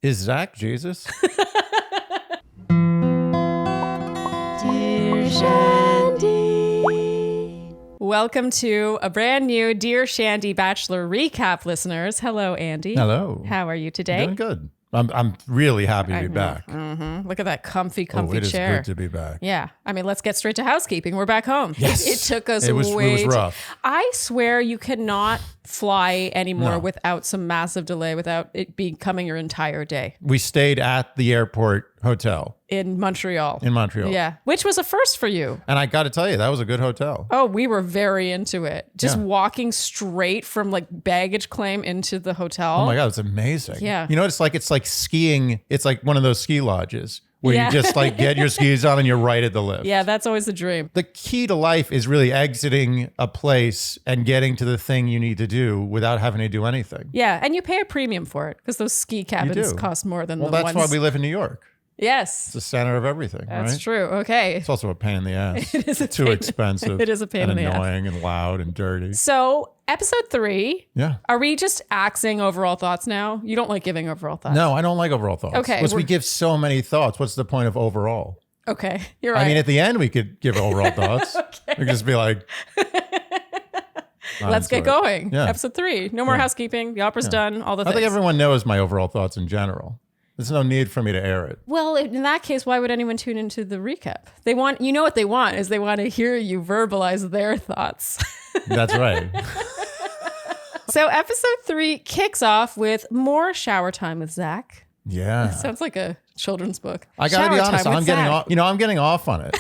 Is Zach Jesus? Dear Shandy. Welcome to a brand new Dear Shandy Bachelor recap, listeners. Hello, Andy. Hello. How are you today? Doing good. I'm really happy to be back. Mm-hmm. Look at that comfy It is chair. good to be back. Yeah. I mean, let's get straight to housekeeping. We're back home. Yes. It took us It was rough. I swear you cannot fly anymore without some massive delay, without it becoming your entire day. We stayed at the airport hotel. In Montreal. Yeah. Which was a first for you. And I got to tell you, that was a good hotel. Oh, we were very into it. Just walking straight from like baggage claim into the hotel. Oh my God, it's amazing. Yeah. You know, it's like skiing. It's like one of those ski lodges where you just like get your skis on and you're right at the lift. Yeah, that's always the dream. The key to life is really exiting a place and getting to the thing you need to do without having to do anything. Yeah, and you pay a premium for it because those ski cabins do. cost more than Well, the that's ones. why we live in New York. Yes. It's the center of everything, That's right? true. Okay. It's also a pain in the ass. It is a Too pain- expensive. It is a pain and in the ass. annoying and loud and dirty. So, episode 3. Yeah. Are we just axing overall thoughts now? You don't like giving overall thoughts. No, I don't like overall thoughts. Okay, Because we give so many thoughts. What's the point of overall? Okay. You're right. I mean, at the end, we could give overall thoughts. We could just be like, let's get going. Yeah. Episode 3. No more housekeeping. The opera's done. All the I things. think everyone knows my overall thoughts in general. There's no need for me to air it. Well, in that case, why would anyone tune into the recap? They want, you know what they want is they want to hear you verbalize their thoughts. That's right. So episode 3 kicks off with more shower time with Zach. Yeah. Sounds like a children's book. I got to be Shower honest. time with I'm getting Zach. off. You know, I'm getting off on it.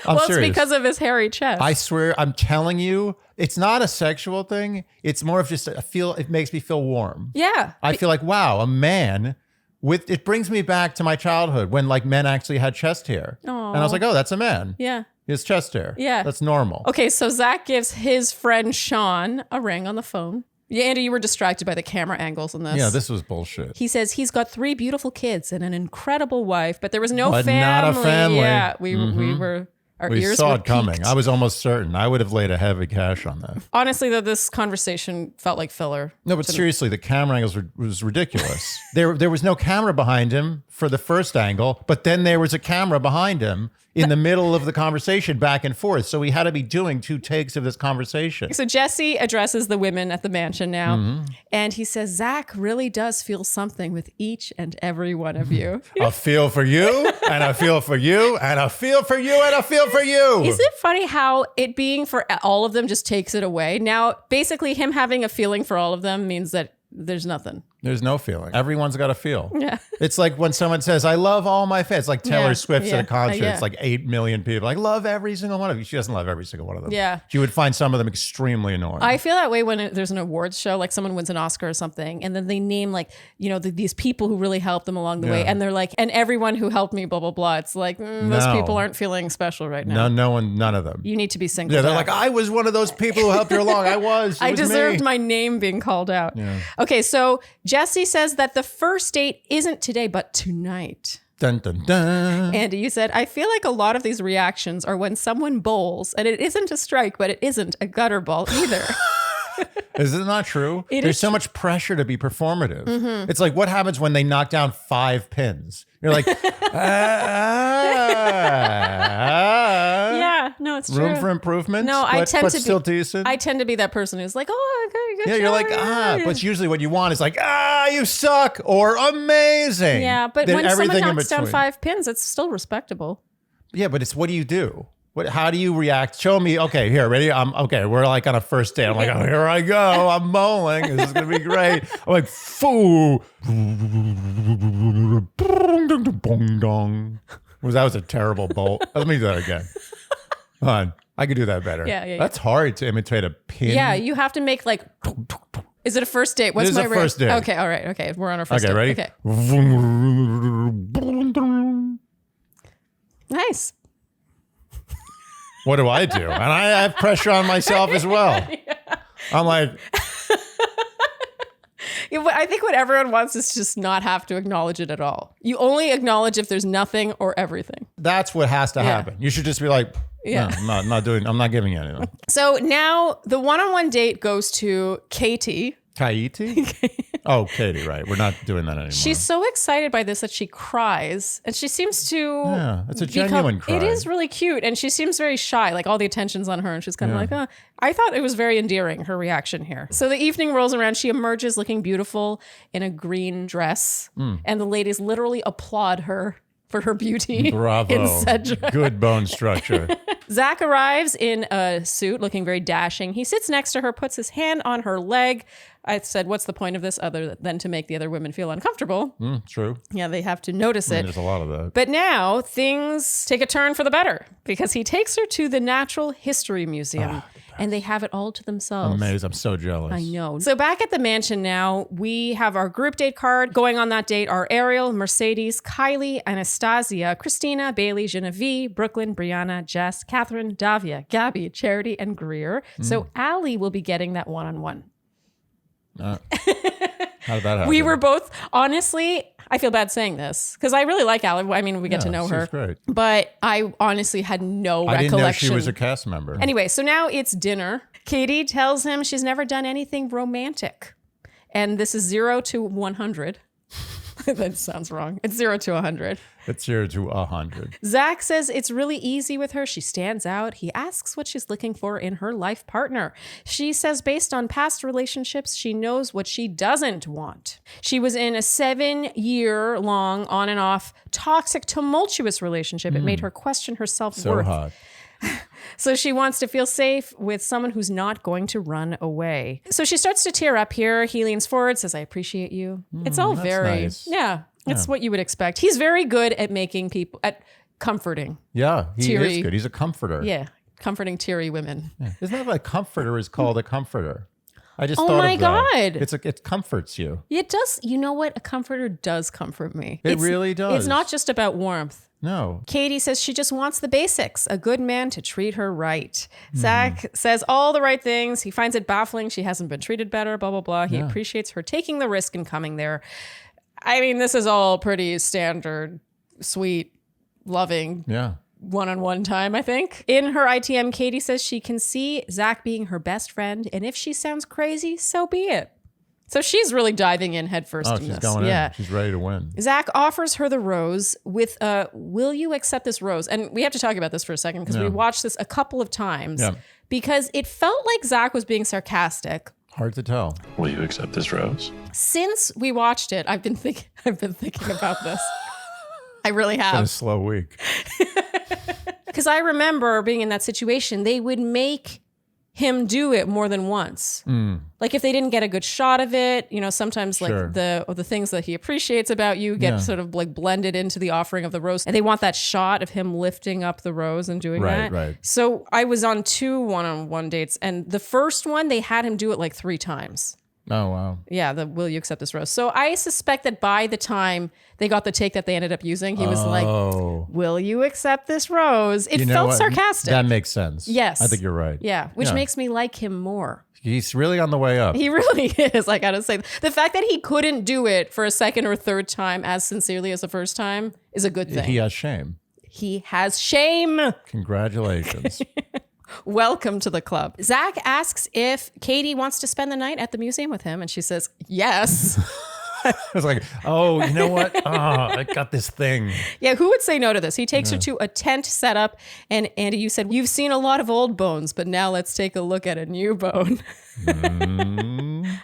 I'm Well, serious. it's because of his hairy chest. I swear, I'm telling you, it's not a sexual thing. It's more of just it makes me feel warm. Yeah. I feel like, wow, a man with, it brings me back to my childhood when like men actually had chest hair. Aw. And I was like, oh, that's a man. Yeah. He has chest hair. Yeah. That's normal. Okay, so Zach gives his friend Sean a ring on the phone. Yeah, Andy, you were distracted by the camera angles in this. Yeah, this was bullshit. He says he's got 3 beautiful kids and an incredible wife, but there was no But family. not a family. Yeah, we were, our We ears saw were it coming. peaked. I was almost certain. I would have laid a heavy cash on that. Honestly, though, this conversation felt like filler. No, but seriously, the camera angles was ridiculous. There was no camera behind him for the first angle, but then there was a camera behind him in the middle of the conversation back and forth. So we had to be doing 2 takes of this conversation. So Jesse addresses the women at the mansion now, and he says, Zach really does feel something with each and every one of you. A feel for you, and a feel for you, and a feel for you, and a feel for you. Is it funny how it being for all of them just takes it away? Now, basically, him having a feeling for all of them means that there's nothing. There's no feeling. Everyone's got a feel. Yeah. It's like when someone says, I love all my fans. Like Taylor Yeah, Swift's yeah, at a concert. yeah. It's like 8 million people. I love every single one of you. She doesn't love every single one of them. Yeah. She would find some of them extremely annoying. I feel that way when there's an awards show, like someone wins an Oscar or something, and then they name like, you know, these people who really helped them along the way. Yeah. And they're like, and everyone who helped me, blah, blah, blah. It's like, those No. people aren't feeling special right now. None of them. You need to be singled Yeah, they're out. like, I was one of those people who helped you along. I was. It I was deserved me. my name being called out. Yeah. Okay, so Jesse says that the first date isn't today, but tonight. Dun, dun, dun. Andy, you said, I feel like a lot of these reactions are when someone bowls, and it isn't a strike, but it isn't a gutter ball either. Is it not true? It There's is so much pressure to be performative. It's like, what happens when they knock down 5 pins? You're like, Yeah, no, it's room true. for improvement. No, I tend but to still be decent. I tend to be that person who's like, oh, good. Yeah, you're like, shower, yeah. but usually what you want is like, you suck or amazing. Yeah, but Then when someone everything in knocks down between. 5 pins, it's still respectable. Yeah, but it's what do you do? How do you react? Show me. Okay, here, ready? Okay, we're like on a first date. I'm like, oh, here I go. I'm bowling. This is gonna be great. I'm like, foo. That was a terrible bowl. Let me do that again. Hold on. I could do that better. Yeah. That's hard to imitate a pin. Yeah, you have to make like. Is it a first date? What's This is my a first date. Okay, all right. Okay, we're on our first Okay, date. ready? Okay, nice. What do? And I have pressure on myself as well. I'm like, Yeah, but I think what everyone wants is just not have to acknowledge it at all. You only acknowledge if there's nothing or everything. that's what has to happen. You should just be like, Yeah. no, I'm not giving you anything. So now the one-on-one date goes to Kaity. Kaity? Oh, Kaity, right. We're not doing that anymore. She's so excited by this that she cries, and she seems to. Yeah, it's a genuine cry. It is really cute, and she seems very shy. Like all the attention's on her, and she's kind of like, oh. I thought it was very endearing, her reaction here. So the evening rolls around. She emerges looking beautiful in a green dress, and the ladies literally applaud her for her beauty. Bravo. In said dress. Good bone structure. Zach arrives in a suit, looking very dashing. He sits next to her, puts his hand on her leg. I said, what's the point of this other than to make the other women feel uncomfortable? True. Yeah, they have to notice it. There's a lot of that. But now things take a turn for the better because he takes her to the Natural History Museum. And they have it all to themselves. Amazing. I'm so jealous. I know. So back at the mansion now, we have our group date card. Going on that date are Ariel, Mercedes, Kylie, Anastasia, Christina, Bailey, Genevieve, Brooklyn, Brianna, Jess, Catherine, Davia, Gabby, Charity, and Greer. So Allie will be getting that one-on-one. How did that happen? We were both, honestly, I feel bad saying this because I really like Allie. I mean, we get to know her. She's great. But I honestly had no recollection. I didn't know she was a cast member. Anyway, so now it's dinner. Katie tells him she's never done anything romantic. And this is 0 to 100. That sounds wrong. It's 0 to 100. It's 0 to 100. Zach says it's really easy with her. She stands out. He asks what she's looking for in her life partner. She says based on past relationships, she knows what she doesn't want. She was in a 7-year-long on and off toxic, tumultuous relationship. It made her question her self-worth. So hot. So she wants to feel safe with someone who's not going to run away. So she starts to tear up here. He leans forward, says, I appreciate you. It's all very, nice. It's what you would expect. He's very good at making people, at comforting. Yeah, he Teary. is good. He's a comforter. Yeah, comforting teary women. Yeah. Isn't that like comforter is called a comforter? I just Oh thought my of that. God. It comforts you. It does. You know what? A comforter does comfort me. It really does. It's not just about warmth. No. Katie says she just wants the basics, a good man to treat her right. Zach says all the right things. He finds it baffling. She hasn't been treated better, blah, blah, blah. He appreciates her taking the risk and coming there. I mean, this is all pretty standard, sweet, loving. Yeah. One-on-one time, I think. In her ITM, Katie says she can see Zach being her best friend, and if she sounds crazy, so be it. So she's really diving in headfirst in she's this. going in. She's ready to win. Zach offers her the rose with will you accept this rose? And we have to talk about this for a second because we watched this a couple of times because it felt like Zach was being sarcastic. Hard to tell. Will you accept this rose? Since we watched it, I've been thinking about this. I really have. It's been a slow week. Because I remember being in that situation, they would make him do it more than once. Like if they didn't get a good shot of it, you know, sometimes like the things that he appreciates about you get sort of like blended into the offering of the rose. And they want that shot of him lifting up the rose and doing that. Right. So I was on 2 one-on-one dates, and the first one, they had him do it like 3 times. Oh, wow. Yeah, the will you accept this rose? So I suspect that by the time they got the take that they ended up using, he was like, will you accept this rose? It felt sarcastic. That makes sense. Yes. I think you're right. Yeah, which makes me like him more. He's really on the way up. He really is, I gotta say. The fact that he couldn't do it for a second or third time as sincerely as the first time is a good thing. He has shame. He has shame. Congratulations. Welcome to the club. Zach asks if Katie wants to spend the night at the museum with him, and she says, yes. It's like, oh, you know what? Oh, I got this thing. Yeah, who would say no to this? He takes her to a tent setup, and Andy, you said, you've seen a lot of old bones, but now let's take a look at a new bone.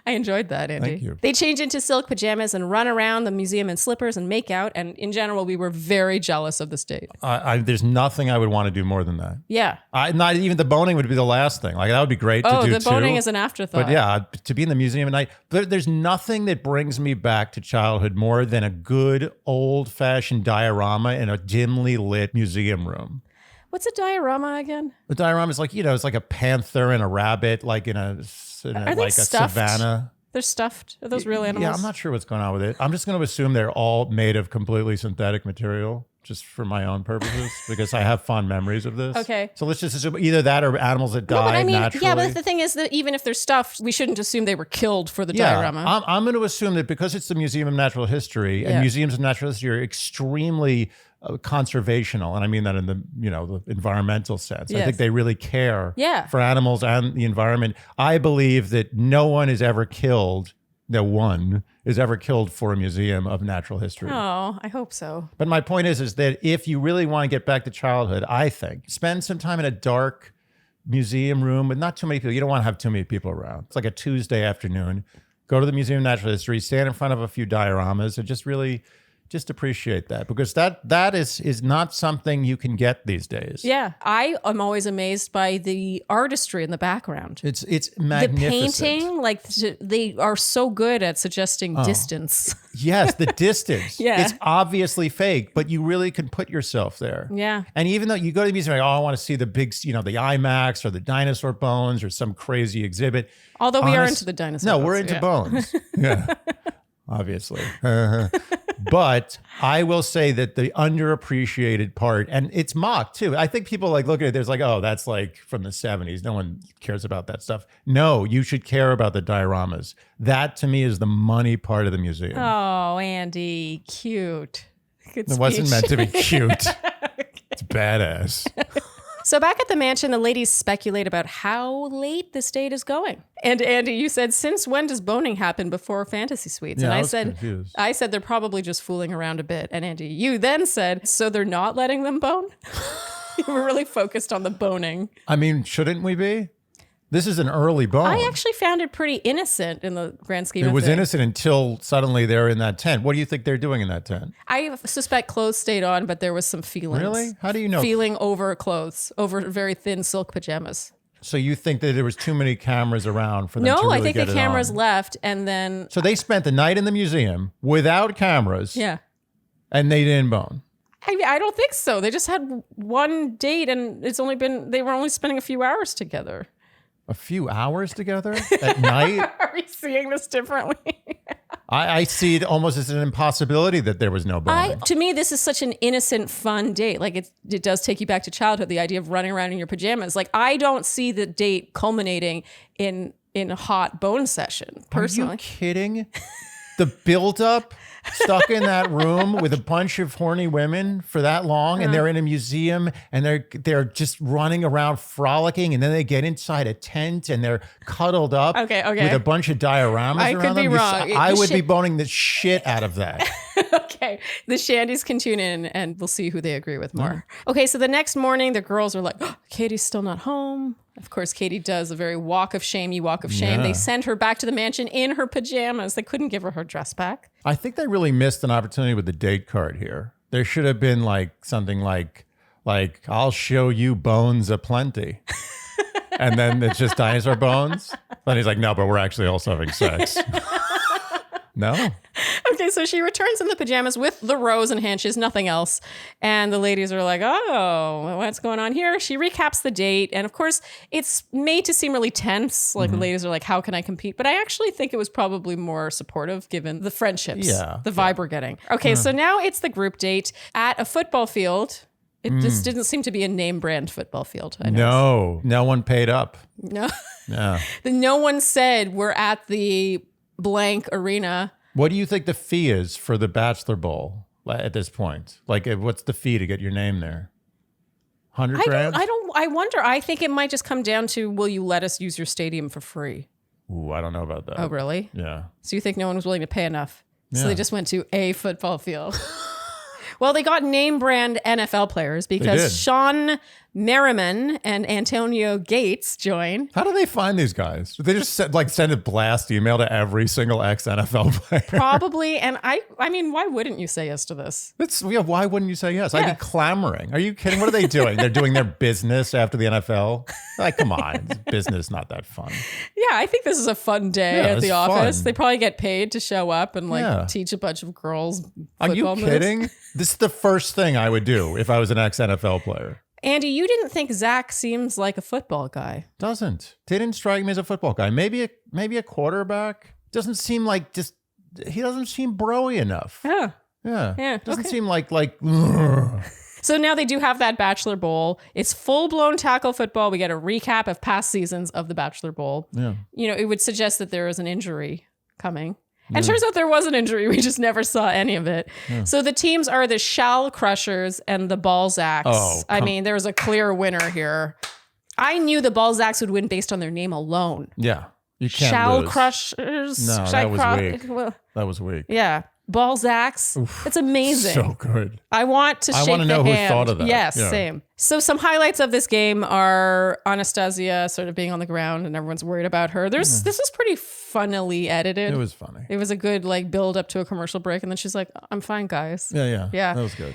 I enjoyed that, Andy. Thank you. They change into silk pajamas and run around the museum in slippers and make out, and in general, we were very jealous of this date. There's nothing I would want to do more than that. Yeah. Not even the boning would be the last thing. Like that would be great to do too. Oh, the boning is an afterthought. But yeah, to be in the museum at night. There's nothing that brings me back to childhood more than a good old-fashioned diorama in a dimly lit museum room. What's a diorama again? The diorama is like, it's like a panther and a rabbit, like in a savanna. They're stuffed. Are those real animals? Yeah, I'm not sure what's going on with it. I'm just going to assume they're all made of completely synthetic material, just for my own purposes, because I have fond memories of this. Okay. So let's just assume either that or animals that died naturally. Yeah, but the thing is that even if they're stuffed, we shouldn't assume they were killed for the diorama. I'm going to assume that because it's the Museum of Natural History, and museums of natural history are extremely conservational, and I mean that in the the environmental sense. I Yes. think they really care Yeah. for animals and the environment. I believe that no one is ever killed for a museum of natural history. Oh, I hope so. But my point is that if you really want to get back to childhood, I think spend some time in a dark museum room with not too many people. You don't want to have too many people around. It's like a Tuesday afternoon. Go to the Museum of Natural History, stand in front of a few dioramas, and just appreciate that, because that is not something you can get these days. Yeah, I am always amazed by the artistry in the background. It's magnificent. The painting, like they are so good at suggesting distance. Yes, the distance. Yeah. It's obviously fake, but you really can put yourself there. Yeah. And even though you go to the museum, like, I want to see the big, the IMAX or the dinosaur bones or some crazy exhibit. Although we are into the dinosaurs. No, we're into bones. Yeah, obviously. But I will say that the underappreciated part, and it's mocked too. I think people look at it, there's oh, that's from the 70s. No one cares about that stuff. No, you should care about the dioramas. That to me is the money part of the museum. Oh, Andy, cute. Good It wasn't speech. meant to be cute. It's badass. So back at the mansion, the ladies speculate about how late this date is going. And Andy, you said, since when does boning happen before fantasy suites? Yeah, And I was confused. I said they're probably just fooling around a bit. And Andy, you then said, so they're not letting them bone? You were really focused on the boning. I mean, shouldn't we be? This is an early bone. I actually found it pretty innocent in the grand scheme of It was things. innocent until suddenly they're in that tent. What do you think they're doing in that tent? I suspect clothes stayed on, but there was some feelings. Really? How do you know? Feeling over clothes, over very thin silk pajamas. So you think that there was too many cameras around for them to No, really I think get the it cameras on? left, and then So they spent the night in the museum without cameras. yeah. And they didn't bone. I don't think so. They just had one date, and they were only spending a few hours together. A few hours together at night? Are we seeing this differently? I see it almost as an impossibility that there was no boning. To me, this is such an innocent, fun date. Like it does take you back to childhood. The idea of running around in your pajamas. Like I don't see the date culminating in a hot bone session. Personally, Are you kidding? The buildup, stuck in that room with a bunch of horny women for that long, and they're in a museum, and they're just running around frolicking, and then they get inside a tent and they're cuddled up Okay. with a bunch of dioramas I around could be them. wrong. I The would be boning the shit out of that. Okay, the Shandies can tune in and we'll see who they agree with more. Okay, so the next morning, the girls are like, oh, Katie's still not home. Of course, Katie does a very walk of shame. Yeah. They send her back to the mansion in her pajamas. They couldn't give her dress back. I think they really missed an opportunity with the date card here. There should have been something like I'll show you bones aplenty. And then it's just dinosaur bones. Then he's like, no, but we're actually also having sex. No. Okay, so she returns in the pajamas with the rose and hanches, nothing else. And the ladies are like, oh, what's going on here? She recaps the date. And of course, it's made to seem really tense. Like the ladies are like, how can I compete? But I actually think it was probably more supportive given the friendships, the vibe we're getting. Okay, so now it's the group date at a football field. It just didn't seem to be a name brand football field. No one paid up. No. Yeah. No one said we're at the blank arena. What do you think the fee is for the Bachelor Bowl at this point? What's the fee to get your name there? 100 grand? I wonder. I think it might just come down to, will you let us use your stadium for free? Ooh, I don't know about that. Oh, really? Yeah. So you think no one was willing to pay enough? So Yeah. they just went to a football field. Well, they got name brand NFL players They because did. Sean Merriman and Antonio Gates join. How do they find these guys? Did they just send a blast email to every single ex-NFL player? Probably. And I mean, why wouldn't you say yes to this? Why wouldn't you say yes? I'd Yeah. be clamoring. Are you kidding? What are they doing? They're doing their business after the NFL? Come on. Business not that fun. Yeah, I think this is a fun day Yeah, at the it's office. fun. They probably get paid to show up and Yeah. teach a bunch of girls Are you football moves. kidding? This is the first thing I would do if I was an ex-NFL player. Andy, you didn't think Zach seems like a football guy. Didn't strike me as a football guy. Maybe a quarterback. Doesn't seem he doesn't seem broy enough. Yeah. Yeah. Doesn't okay. seem like ugh. So now they do have that Bachelor Bowl. It's full-blown tackle football. We get a recap of past seasons of the Bachelor Bowl. Yeah. It would suggest that there is an injury coming. And turns out there was an injury. We just never saw any of it. So the teams are the Shell Crushers and the Balzacs. Oh, I mean, there was a clear winner here. I knew the Balzacs would win based on their name alone. Yeah. You can't Shell lose. Crushers. No, that was weak. Well, That was weak. yeah. Balzacs. It's amazing. So good. I want to shake the hand. I want to know who thought of that. Yes, Yeah. same. So some highlights of this game are Anastasia sort of being on the ground and everyone's worried about her. This was pretty funnily edited. It was funny. It was a good build up to a commercial break, and then she's like, "I'm fine, guys." Yeah. Yeah. That was good.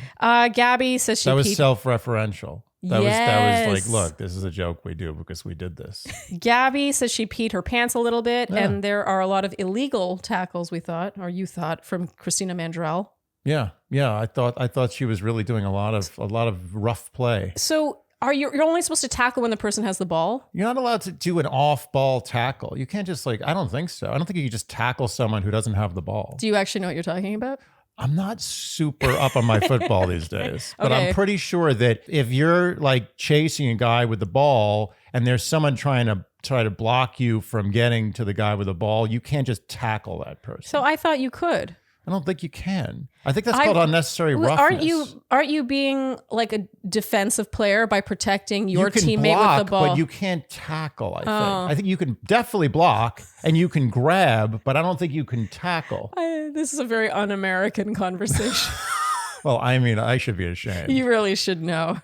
Gabby says she That was peed. self-referential. That Yes. was like, look, this is a joke we do because we did this. Gabby says she peed her pants a little bit, and there are a lot of illegal tackles. We thought, or you thought, from Christina Mandrell. Yeah. I thought she was really doing a lot of rough play. So you're only supposed to tackle when the person has the ball? You're not allowed to do an off-ball tackle. You can't just I don't think so. I don't think you can just tackle someone who doesn't have the ball. Do you actually know what you're talking about? I'm not super up on my football these days, but Okay. I'm pretty sure that if you're chasing a guy with the ball and there's someone try to block you from getting to the guy with the ball, you can't just tackle that person. So I thought you could. I don't think you can. I think that's called unnecessary roughness. Aren't you being like a defensive player by protecting your you can teammate block, with the ball? but you can't tackle, I think. I think you can definitely block and you can grab, but I don't think you can tackle. This is a very un-American conversation. Well, I mean, I should be ashamed. You really should know.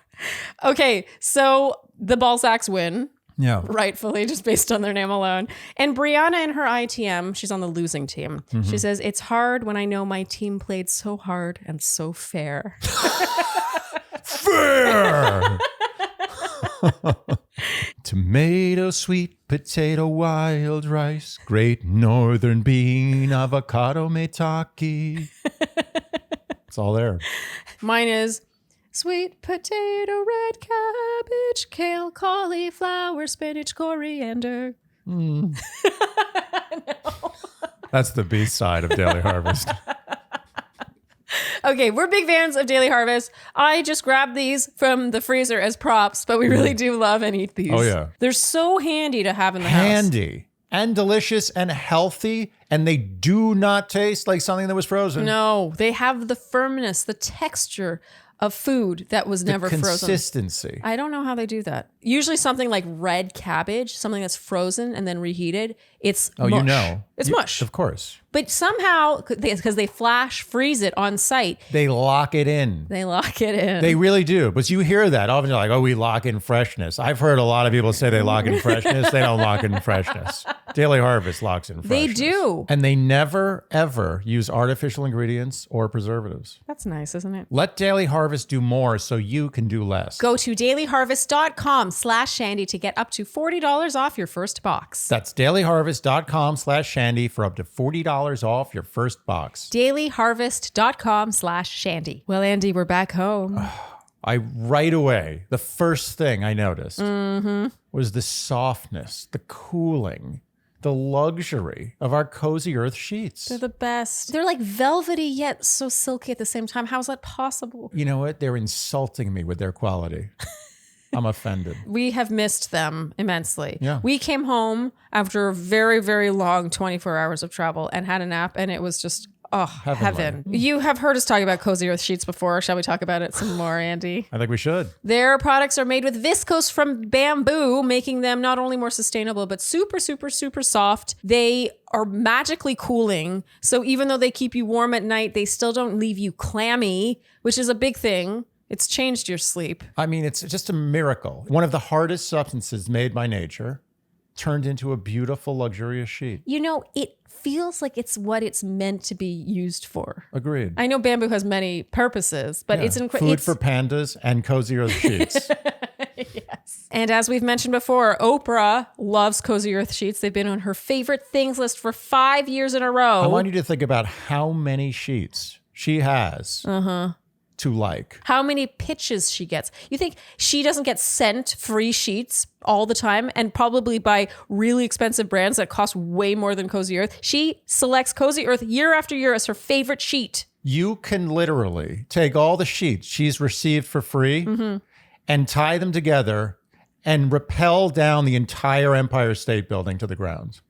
Okay, so the Balzacs win. Yeah. Rightfully, just based on their name alone. And Brianna in her ITM, she's on the losing team. She says, "It's hard when I know my team played so hard and so fair." Fair! Tomato, sweet potato, wild rice, great northern bean, avocado, maitake. It's all there. Mine is sweet potato, red cabbage, kale, cauliflower, spinach, coriander. That's the B side of Daily Harvest. Okay, we're big fans of Daily Harvest. I just grabbed these from the freezer as props, but we really do love and eat these. Oh, yeah. They're so handy to have in the house. Handy and delicious and healthy, and they do not taste like something that was frozen. No, they have the firmness, the texture of food that was never frozen. Consistency. I don't know how they do that. Usually something like red cabbage, something that's frozen and then reheated, it's mush. You know. It's mush. Of course. But somehow, because they flash freeze it on site, They lock it in. they lock it in. They really do. But you hear that. Often you're like, oh, we lock in freshness. I've heard a lot of people say they lock in freshness. They don't lock in freshness. Daily Harvest locks in They freshness. do. And they never, ever use artificial ingredients or preservatives. That's nice, isn't it? Let Daily Harvest do more so you can do less. Go to dailyharvest.com/Shandy to get up to $40 off your first box. That's dailyharvest.com/Shandy for up to $40 off your first box. dailyharvest.com/Shandy. Well, Andy, we're back home. Right away, the first thing I noticed was the softness, the cooling, the luxury of our Cozy Earth sheets. They're the best. They're like velvety yet so silky at the same time. How is that possible? You know what? They're insulting me with their quality. I'm offended. We have missed them immensely. Yeah. We came home after a very, very long 24 hours of travel and had a nap, and it was just, heaven. You have heard us talk about Cozy Earth sheets before. Shall we talk about it some more, Andy? I think we should. Their products are made with viscose from bamboo, making them not only more sustainable, but super, super, super soft. They are magically cooling. So even though they keep you warm at night, they still don't leave you clammy, which is a big thing. It's changed your sleep. I mean, it's just a miracle. One of the hardest substances made by nature turned into a beautiful, luxurious sheet. You know, it feels like it's what it's meant to be used for. Agreed. I know bamboo has many purposes, but it's incredible. Food for pandas and Cozy Earth sheets. Yes. And as we've mentioned before, Oprah loves Cozy Earth sheets. They've been on her favorite things list for 5 years in a row. I want you to think about how many sheets she has to like. How many pitches she gets. You think she doesn't get sent free sheets all the time and probably by really expensive brands that cost way more than Cozy Earth? She selects Cozy Earth year after year as her favorite sheet. You can literally take all the sheets she's received for free and tie them together and rappel down the entire Empire State Building to the ground.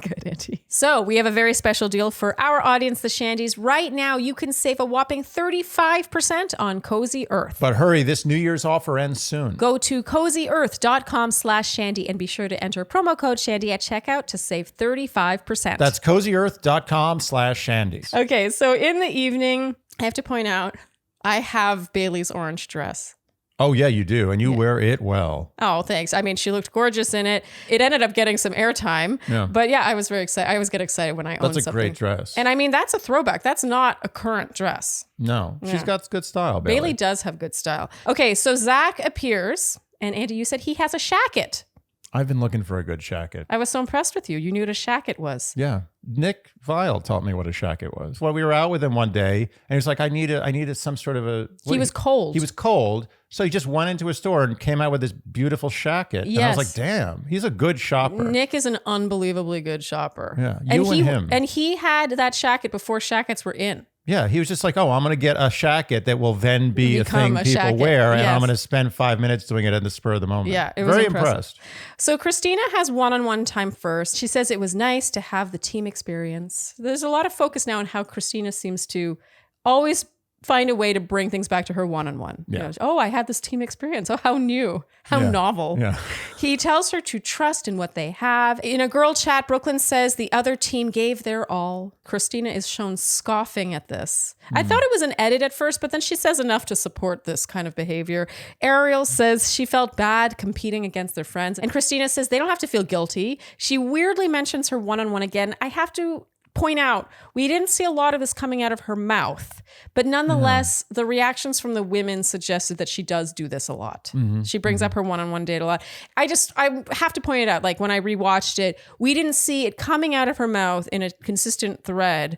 Good, Auntie. So we have a very special deal for our audience, the Shandies. Right now, you can save a whopping 35% on Cozy Earth. But hurry, this New Year's offer ends soon. Go to cozyearth.com/Shandy and be sure to enter promo code Shandy at checkout to save 35%. That's cozyearth.com/Shandies. Okay, so in the evening, I have to point out, I have Bailey's orange dress. Oh, yeah, you do. And you wear it well. Oh, thanks. I mean, she looked gorgeous in it. It ended up getting some airtime. Yeah. But yeah, I was very excited. I always get excited when I own something. That's a great dress. And I mean, that's a throwback. That's not a current dress. No, she's got good style, Bailey. Bailey does have good style. Okay, so Zach appears. And Andy, you said he has a shacket. I've been looking for a good shacket. I was so impressed with you. You knew what a shacket was. Yeah. Nick Vile taught me what a shacket was. Well, we were out with him one day, and he was like, I needed some sort of a... He was cold. He was cold, so he just went into a store and came out with this beautiful shacket. Yes. And I was like, damn, he's a good shopper. Nick is an unbelievably good shopper. Yeah, and him. And he had that shacket before shackets were in. Yeah, he was just like, I'm going to get a shacket that will then be a thing people wear, and I'm going to spend 5 minutes doing it at the spur of the moment. Yeah, it was very impressed. So Christina has one-on-one time first. She says it was nice to have the team experience. There's a lot of focus now on how Christina seems to always find a way to bring things back to her one-on-one. Yeah. You know, oh, I had this team experience. Oh, how new, how novel. Yeah. He tells her to trust in what they have. In a girl chat, Brooklyn says the other team gave their all. Christina is shown scoffing at this. I thought it was an edit at first, but then she says enough to support this kind of behavior. Ariel says she felt bad competing against their friends. And Christina says they don't have to feel guilty. She weirdly mentions her one-on-one again. I have to point out, we didn't see a lot of this coming out of her mouth, but nonetheless, the reactions from the women suggested that she does do this a lot. Mm-hmm. She brings up her one-on-one date a lot. I have to point it out, like when I rewatched it, we didn't see it coming out of her mouth in a consistent thread,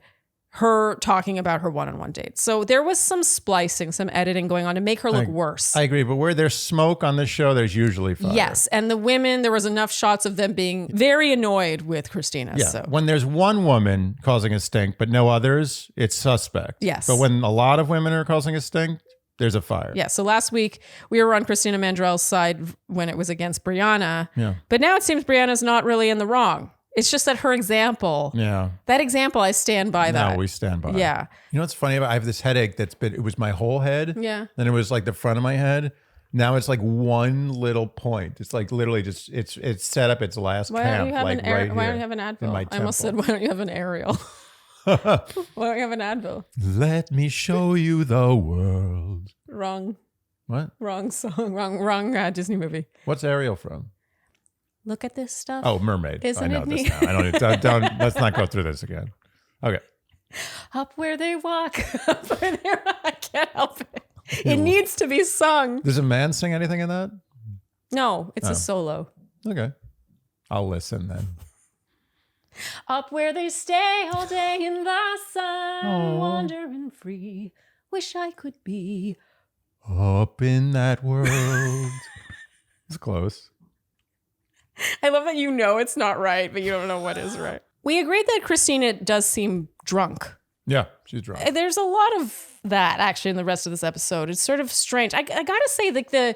her talking about her one-on-one dates. So there was some splicing, some editing going on to make her look worse. I agree, but where there's smoke on this show, there's usually fire. Yes, and the women, there was enough shots of them being very annoyed with Christina. Yeah, so. When there's one woman causing a stink, but no others, it's suspect. Yes. But when a lot of women are causing a stink, there's a fire. Yeah, so last week, we were on Christina Mandrell's side when it was against Brianna. Yeah. But now it seems Brianna's not really in the wrong. It's just that her example, that example, I stand by that. No, we stand by. Yeah. You know what's funny about? I have this headache it was my whole head. Yeah. Then it was like the front of my head. Now it's like one little point. It's like literally just it's set up its last camp. Why don't you have like right why don't you have an Advil? I almost said, why don't you have an Aerial? Why don't you have an Advil? Let me show you the world. Wrong. What? Wrong song. Wrong Disney movie. What's Ariel from? Look at this stuff. Oh, Mermaid. Isn't I know it this neat? now. I don't. Let's not go through this again. Okay. Up where they walk. Up where they walk. I can't help it. It needs to be sung. Does a man sing anything in that? No, it's a solo. Okay. I'll listen then. Up where they stay all day in the sun, wandering free. Wish I could be up in that world. It's close. I love that you know it's not right, but you don't know what is right. We agreed that Christina does seem drunk. Yeah, she's drunk. There's a lot of that actually in the rest of this episode. It's sort of strange. I gotta say, like the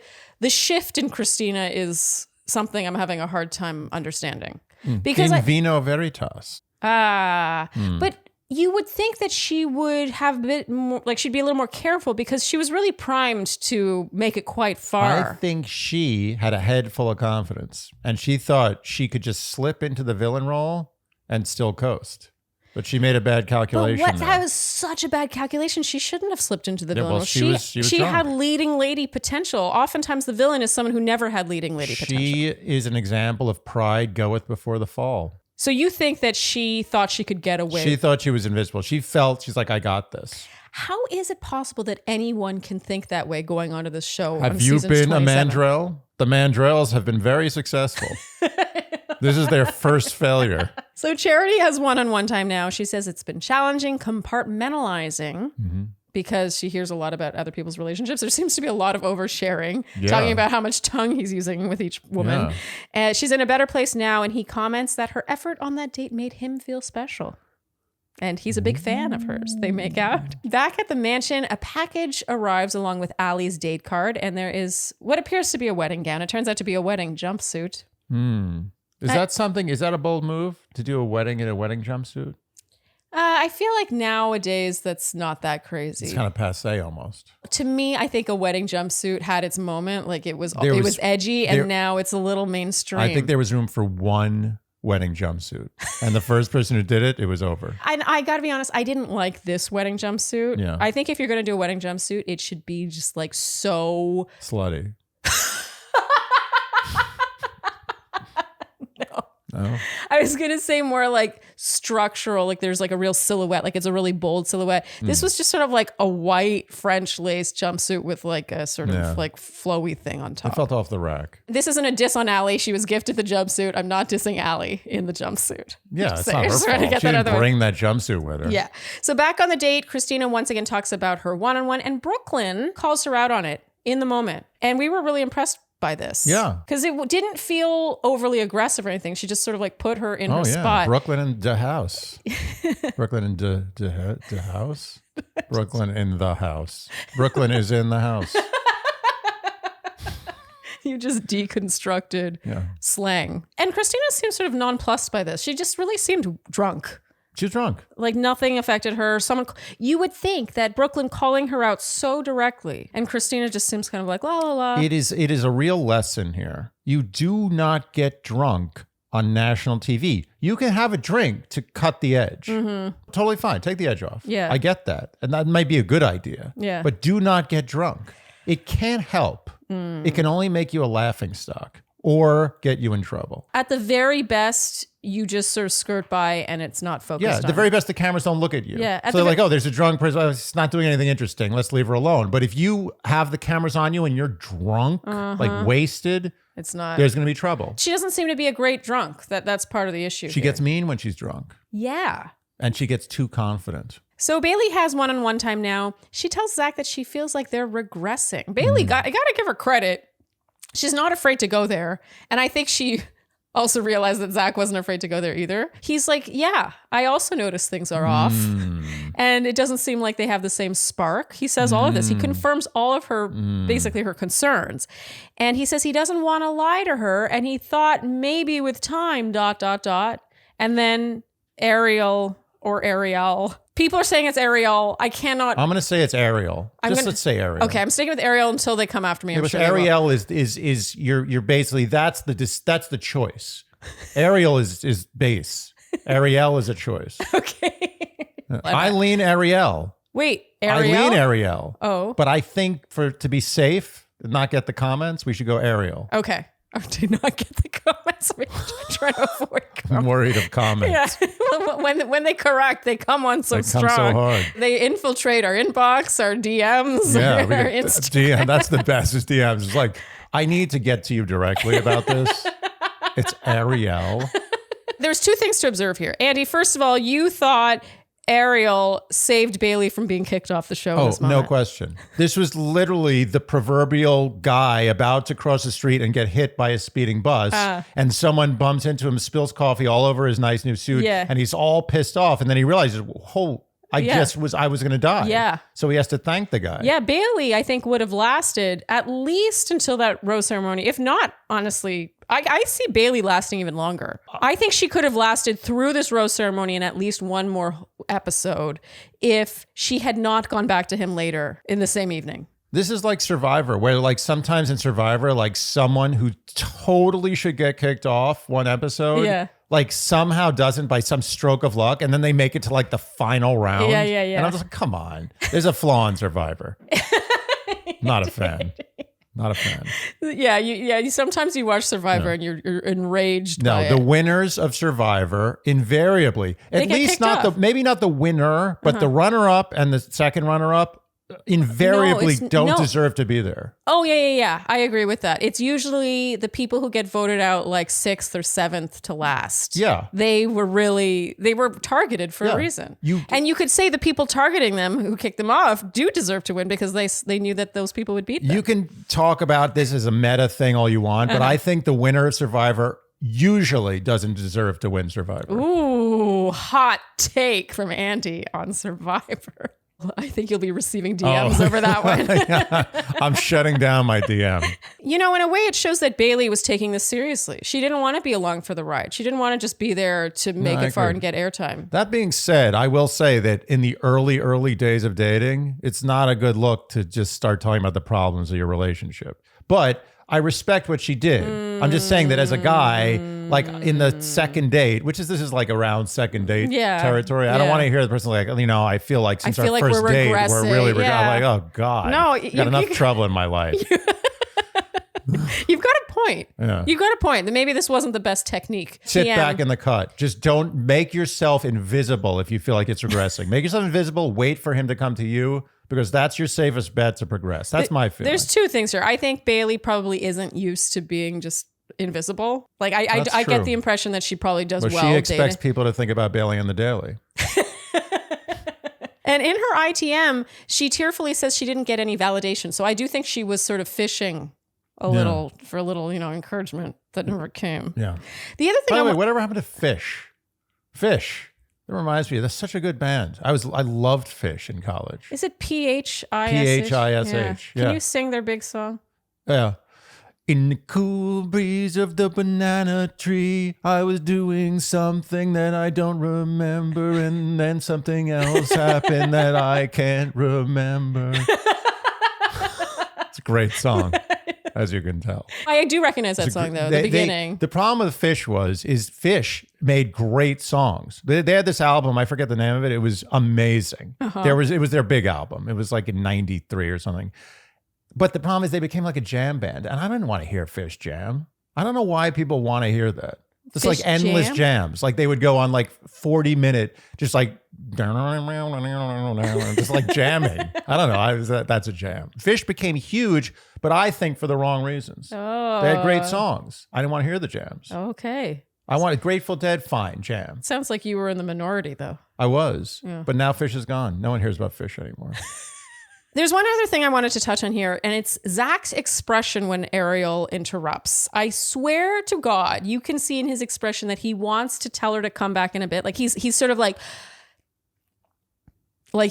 shift in Christina is something I'm having a hard time understanding. Because in vino veritas. But you would think that she would have a bit more, like she'd be a little more careful because she was really primed to make it quite far. I think she had a head full of confidence and she thought she could just slip into the villain role and still coast. But she made a bad calculation. But that was such a bad calculation. She shouldn't have slipped into the villain role. She had leading lady potential. Oftentimes the villain is someone who never had leading lady potential. She is an example of pride goeth before the fall. So you think that she thought she could get away? She thought she was invincible. She's like, I got this. How is it possible that anyone can think that way going onto this show? Have you been a Mandrell? The Mandrells have been very successful. This is their first failure. So Charity has one-on-one time now. She says it's been challenging compartmentalizing because she hears a lot about other people's relationships. There seems to be a lot of oversharing, talking about how much tongue he's using with each woman. And she's in a better place now, and he comments that her effort on that date made him feel special. And he's a big fan of hers. They make out. Back at the mansion, a package arrives along with Allie's date card, and there is what appears to be a wedding gown. It turns out to be a wedding jumpsuit. Is that a bold move to do a wedding in a wedding jumpsuit? I feel like nowadays that's not that crazy. It's kind of passé almost. To me, I think a wedding jumpsuit had its moment. Like it was edgy, and now it's a little mainstream. I think there was room for one wedding jumpsuit, and the first person who did it, it was over. And I got to be honest, I didn't like this wedding jumpsuit. Yeah. I think if you're going to do a wedding jumpsuit, it should be just like so slutty. No. I was going to say more like structural, like there's like a real silhouette, like it's a really bold silhouette. This was just sort of like a white French lace jumpsuit with like a sort of like flowy thing on top. It felt off the rack. This isn't a diss on Allie. She was gifted the jumpsuit. I'm not dissing Allie in the jumpsuit. Yeah, it's not her fault. She didn't bring that jumpsuit with her. Yeah. So back on the date, Christina once again talks about her one-on-one, and Brooklyn calls her out on it in the moment. And we were really impressed by this. Yeah. Because it didn't feel overly aggressive or anything. She just sort of like put her in her spot. Brooklyn in the house. Brooklyn in the house. Brooklyn in the house. Brooklyn is in the house. You just deconstructed slang. And Christina seems sort of nonplussed by this. She just really seemed drunk. She was drunk. Like nothing affected her. You would think that Brooklyn calling her out so directly, and Christina just seems kind of like la la la. It is a real lesson here. You do not get drunk on national TV. You can have a drink to cut the edge. Totally fine. Take the edge off. Yeah. I get that. And that might be a good idea. Yeah. But do not get drunk. It can't help. It can only make you a laughingstock or get you in trouble. At the very best, you just sort of skirt by and it's not focused on. Yeah, at the very best, the cameras don't look at you. Yeah. So they're like, oh, there's a drunk person. Oh, it's not doing anything interesting. Let's leave her alone. But if you have the cameras on you and you're drunk, like wasted, it's not. There's going to be trouble. She doesn't seem to be a great drunk. That's part of the issue. She gets mean when she's drunk. Yeah. And she gets too confident. So Bailey has one-on-one time now. She tells Zach that she feels like they're regressing. Bailey, I got to give her credit. She's not afraid to go there. And I think she also realized that Zach wasn't afraid to go there either. He's like, yeah, I also notice things are off. And it doesn't seem like they have the same spark. He says all of this. He confirms all of her, basically her concerns. And he says he doesn't want to lie to her. And he thought maybe with time, ... And then Ariel or Ariel. People are saying it's Ariel. I cannot. I'm going to say it's Ariel. Let's say Ariel. Okay, I'm sticking with Ariel until they come after me. I'm sure Ariel is you're basically that's the choice. Ariel is base. Ariel is a choice. Okay. I lean Ariel. Wait, Ariel? I lean Ariel. Oh. But I think to be safe, not get the comments, we should go Ariel. Okay. I did not get the comments. I'm trying to avoid comments. I'm worried of comments. Yeah. when they correct, they come on so strong. They come so hard. They infiltrate our inbox, our DMs. Yeah, DM. That's the best is DMs. It's like, I need to get to you directly about this. It's Ariel. There's two things to observe here. Andy, first of all, you thought Ariel saved Bailey from being kicked off the show. Oh, no question. This was literally the proverbial guy about to cross the street and get hit by a speeding bus. And someone bumps into him, spills coffee all over his nice new suit. Yeah. And he's all pissed off. And then he realizes, I was going to die. Yeah. So he has to thank the guy. Yeah. Bailey, I think, would have lasted at least until that rose ceremony. If not, honestly, I see Bailey lasting even longer. I think she could have lasted through this rose ceremony and at least one more episode if she had not gone back to him later in the same evening. This is like Survivor, where like sometimes in Survivor, like someone who totally should get kicked off one episode, like somehow doesn't by some stroke of luck, and then they make it to like the final round. Yeah. And I'm just like, come on. There's a flaw in Survivor. Not a fan. Not a fan. Yeah. Sometimes you watch Survivor and you're enraged. No, the winners of Survivor invariably, at least maybe not the winner, but the runner-up and the second runner-up invariably don't deserve to be there. Oh, yeah. I agree with that. It's usually the people who get voted out like 6th or 7th to last. Yeah. They were targeted for a reason. And you could say the people targeting them who kicked them off do deserve to win because they knew that those people would beat them. You can talk about this as a meta thing all you want, but I think the winner of Survivor usually doesn't deserve to win Survivor. Ooh, hot take from Andy on Survivor. I think you'll be receiving DMs over that one. I'm shutting down my DM. You know, in a way, it shows that Bailey was taking this seriously. She didn't want to be along for the ride. She didn't want to just be there to make it far and get airtime. That being said, I will say that in the early days of dating, it's not a good look to just start talking about the problems of your relationship. But I respect what she did. I'm just saying that as a guy, like in the second date, this is like around second date territory. I don't want to hear the person like, I feel like since our first date, we're really, I'm like, oh God, no, I got enough trouble in my life. You've got a point. Yeah. You've got a point that maybe this wasn't the best technique. Sit back in the cut. Just don't make yourself invisible if you feel like it's regressing. Make yourself invisible. Wait for him to come to you, because that's your safest bet to progress. That's my feeling. There's two things here. I think Bailey probably isn't used to being just invisible. Like I get the impression that she probably does well. She expects people to think about Bailey on the daily. And in her ITM, she tearfully says she didn't get any validation. So I do think she was sort of fishing a little for a little, encouragement that never came. Yeah. The other thing, by the way, whatever happened to Fish? Fish. It reminds me, that's such a good band. I loved Fish in college. Is it PHISH? PHISH. Yeah. Can you sing their big song? Yeah. In the cool breeze of the banana tree, I was doing something that I don't remember, and then something else happened that I can't remember. It's a great song, as you can tell. I do recognize that song, though, the beginning. The problem with Fish is Fish made great songs. They had this album, I forget the name of it. It was amazing. It was their big album. It was like in 93 or something. But the problem is they became like a jam band, and I didn't want to hear Fish jam. I don't know why people want to hear that. It's like endless jams. Like they would go on like 40-minute, just like just like jamming. I don't know. That's a jam. Fish became huge, but I think for the wrong reasons. Oh, they had great songs. I didn't want to hear the jams. Okay. I wanted Grateful Dead, fine, jam. Sounds like you were in the minority, though. I was, but now Fish is gone. No one hears about Fish anymore. There's one other thing I wanted to touch on here, and it's Zach's expression when Ariel interrupts. I swear to God, you can see in his expression that he wants to tell her to come back in a bit. Like he's sort of like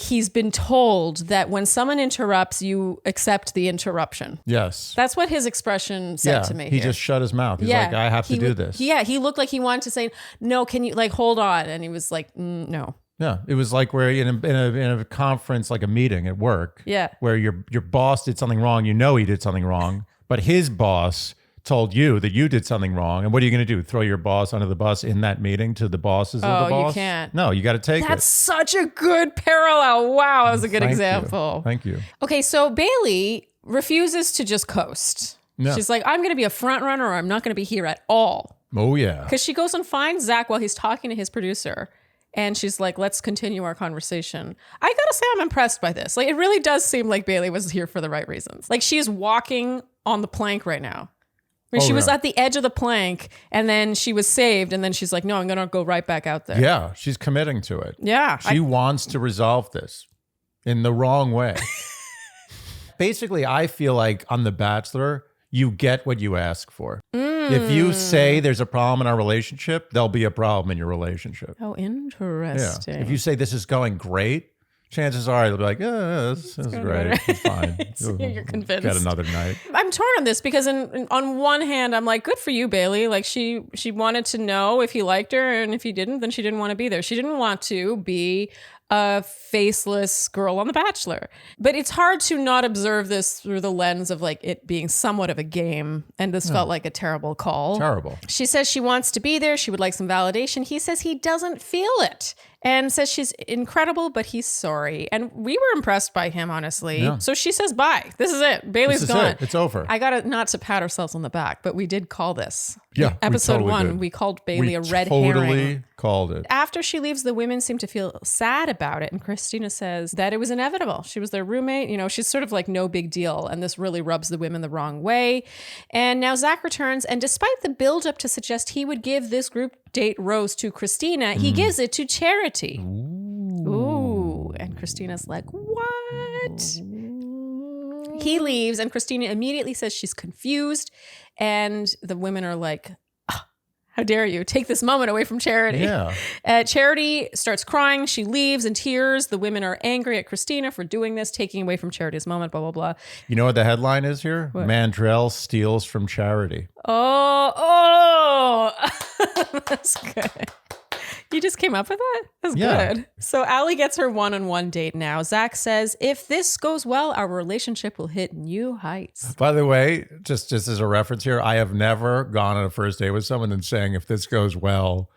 he's been told that when someone interrupts, you accept the interruption. Yes. That's what his expression said to me. He just shut his mouth. He's like, I have to do this. Yeah, he looked like he wanted to say, no, can you hold on? And he was like, no. Yeah, it was like where in a conference, like a meeting at work, where your boss did something wrong, he did something wrong, but his boss told you that you did something wrong, and what are you going to do? Throw your boss under the bus in that meeting to the bosses of the boss? You can't. No, you got to take it. That's such a good parallel. Wow, that was a good example. Thank you. Okay, so Bailey refuses to just coast. No. She's like, I'm going to be a front runner, or I'm not going to be here at all. Oh yeah, because she goes and finds Zach while he's talking to his producer. And she's like, let's continue our conversation. I gotta say, I'm impressed by this. Like, it really does seem like Bailey was here for the right reasons. Like, she is walking on the plank right now. I mean, she was at the edge of the plank, and then she was saved, and then she's like, no, I'm gonna go right back out there. Yeah, she's committing to it. Yeah. She wants to resolve this in the wrong way. Basically, I feel like on The Bachelor, you get what you ask for. If you say there's a problem in our relationship, there'll be a problem in your relationship. Oh, interesting. Yeah. If you say this is going great, chances are they'll be like, this is great. It's fine. You're convinced. Get another night. I'm torn on this because on one hand, I'm like, good for you, Bailey. Like she wanted to know if he liked her, and if he didn't, then she didn't want to be there. She didn't want to be a faceless girl on The Bachelor. But it's hard to not observe this through the lens of like it being somewhat of a game. And this felt like a terrible call. Terrible. She says she wants to be there. She would like some validation. He says he doesn't feel it and says she's incredible, but he's sorry. And we were impressed by him, honestly. Yeah. So she says, bye. This is it. Bailey's gone. It's over. I got to, not to pat ourselves on the back, but we did call this. Yeah. Episode 1, we called Bailey a red herring. We totally called it. After she leaves, the women seem to feel sad about it. And Christina says that it was inevitable. She was their roommate. You know, she's sort of like no big deal. And this really rubs the women the wrong way. And now Zach returns. And despite the buildup to suggest he would give this group date rose to Christina, he gives it to Charity. Ooh. And Christina's like, what? He leaves and Christina immediately says she's confused. And the women are like, How dare you take this moment away from Charity? Yeah. Charity starts crying. She leaves in tears. The women are angry at Christina for doing this, taking away from Charity's moment, blah, blah, blah. You know what the headline is here? What? Mandrell steals from Charity. Oh, that's good. You just came up with that? That's good. So Allie gets her one-on-one date now. Zach says, if this goes well, our relationship will hit new heights. By the way, just as a reference here, I have never gone on a first date with someone and saying, if this goes well,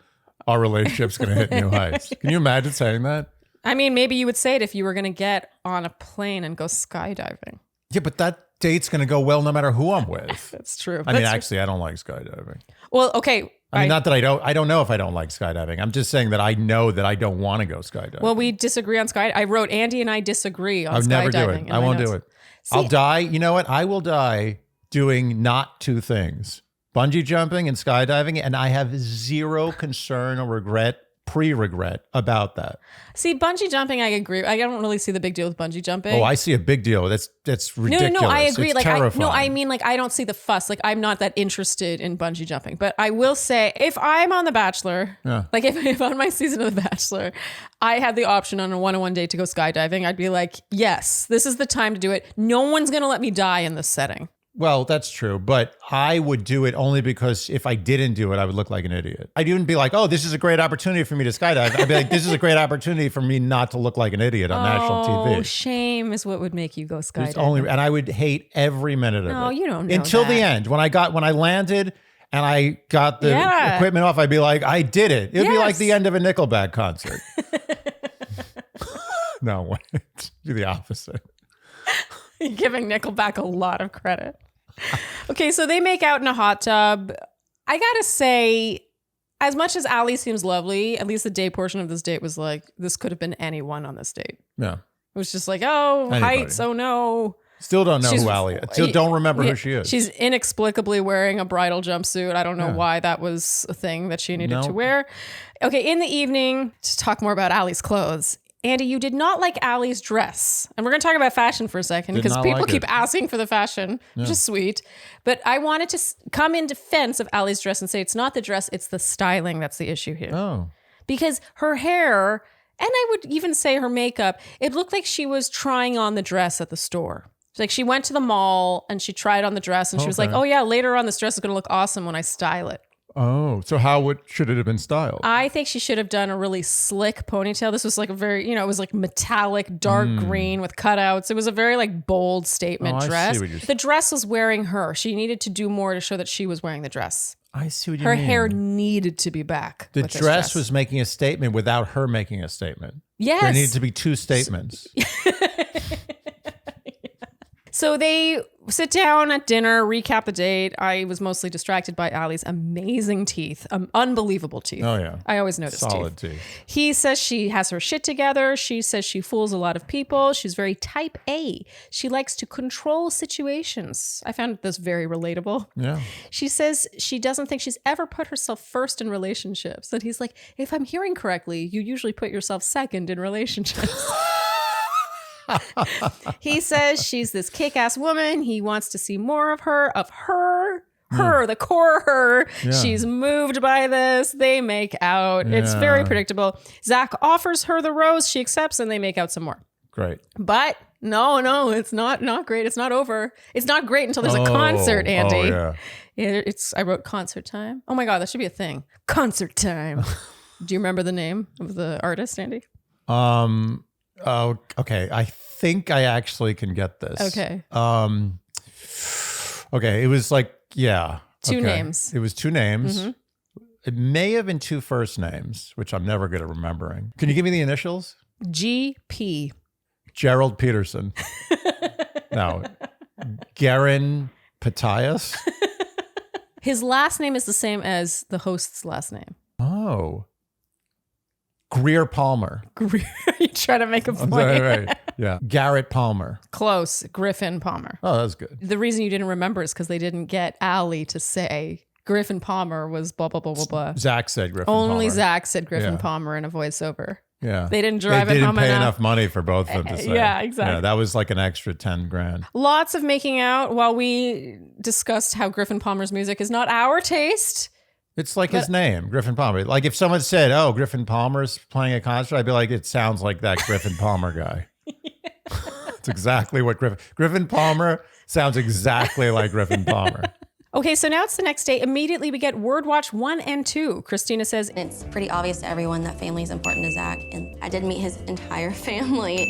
our relationship's going to hit new heights. Can you imagine saying that? I mean, maybe you would say it if you were going to get on a plane and go skydiving. Yeah, but that date's going to go well no matter who I'm with. That's true. I mean, actually, I don't like skydiving. Well, okay. I mean, not that I don't know if I don't like skydiving. I'm just saying that I know that I don't want to go skydiving. Well, we disagree on skydiving. I wrote Andy and I disagree on skydiving. I would never do it. I won't do it. See, I'll die. You know what? I will die doing not two things: bungee jumping and skydiving. And I have zero concern or pre-regret about that. See, bungee jumping, I agree. I don't really see the big deal with bungee jumping. Oh, I see a big deal. That's ridiculous. No, I agree. It's terrifying. I mean, I don't see the fuss. Like, I'm not that interested in bungee jumping. But I will say, if I'm on The Bachelor, like if on my season of The Bachelor, I had the option on a one-on-one date to go skydiving, I'd be like, yes, this is the time to do it. No one's going to let me die in this setting. Well, that's true, but I would do it only because if I didn't do it, I would look like an idiot. I'd even be like, oh, this is a great opportunity for me to skydive. I'd be like, this is a great opportunity for me not to look like an idiot on national TV. Oh, shame is what would make you go skydiving. And I would hate every minute of it. No, you don't know Until that. The end. When I landed and I got the equipment off, I'd be like, I did it. It would be like the end of a Nickelback concert. No, wait. Do the opposite. You're giving Nickelback a lot of credit. Okay, so they make out in a hot tub. I gotta say, as much as Allie seems lovely, at least the day portion of this date was like, this could have been anyone on this date. Yeah. It was just like, oh, Anybody. Heights, oh no. Still don't know who Allie is. Still don't remember who she is. She's inexplicably wearing a bridal jumpsuit. I don't know why that was a thing that she needed to wear. Okay, in the evening, to talk more about Allie's clothes. Andy, you did not like Allie's dress. And we're going to talk about fashion for a second because people keep asking for the fashion, which is sweet. But I wanted to come in defense of Allie's dress and say it's not the dress, it's the styling that's the issue here. Oh. Because her hair, and I would even say her makeup, it looked like she was trying on the dress at the store. Like she went to the mall and she tried on the dress and she was like, oh yeah, later on this dress is going to look awesome when I style it. Oh, so should it have been styled? I think she should have done a really slick ponytail. This was like a very, it was like metallic, dark green with cutouts. It was a very like bold statement dress. The dress was wearing her. She needed to do more to show that she was wearing the dress. I see what you mean. Her hair needed to be back. The dress was making a statement without her making a statement. Yes. There needed to be two statements. So they sit down at dinner, recap the date. I was mostly distracted by Allie's amazing teeth, unbelievable teeth. Oh, yeah. I always notice solid teeth. He says she has her shit together. She says she fools a lot of people. She's very type A. She likes to control situations. I found this very relatable. Yeah. She says she doesn't think she's ever put herself first in relationships. And he's like, if I'm hearing correctly, you usually put yourself second in relationships. He says she's this kick-ass woman. He wants to see more of her, the core her. Yeah. She's moved by this. They make out. Yeah. It's very predictable. Zach offers her the rose. She accepts and they make out some more. Great. But no, it's not great. It's not over. It's not great until there's a concert, Andy. Oh, yeah. I wrote concert time. Oh my God, that should be a thing. Concert time. Do you remember the name of the artist, Andy? Oh, okay. I think I actually can get this. Okay. Okay. It was like, two names. It was two names. Mm-hmm. It may have been two first names, which I'm never good at remembering. Can you give me the initials? GP. Gerald Peterson. No. Garin Patias. His last name is the same as the host's last name. Oh. Greer Palmer. You try to make a point. Right. Yeah. Garrett Palmer. Close. Griffin Palmer. Oh, that's good. The reason you didn't remember is because they didn't get Allie to say Griffin Palmer was blah, blah, blah, blah, blah. Zach said Griffin Palmer. Only Zach said Griffin Palmer in a voiceover. Yeah. They didn't drive it home enough. They didn't pay enough money for both of them to say. Yeah, exactly. Yeah, that was like an extra 10 grand. Lots of making out while we discussed how Griffin Palmer's music is not our taste. It's like his name, Griffin Palmer. Like if someone said, "Oh, Griffin Palmer's playing a concert," I'd be like, "It sounds like that Griffin Palmer guy." It's exactly what Griffin Palmer sounds exactly like Griffin Palmer. Okay, so now it's the next day. Immediately we get Word Watch 1 and 2. Christina says, It's pretty obvious to everyone that family is important to Zach, and I did meet his entire family.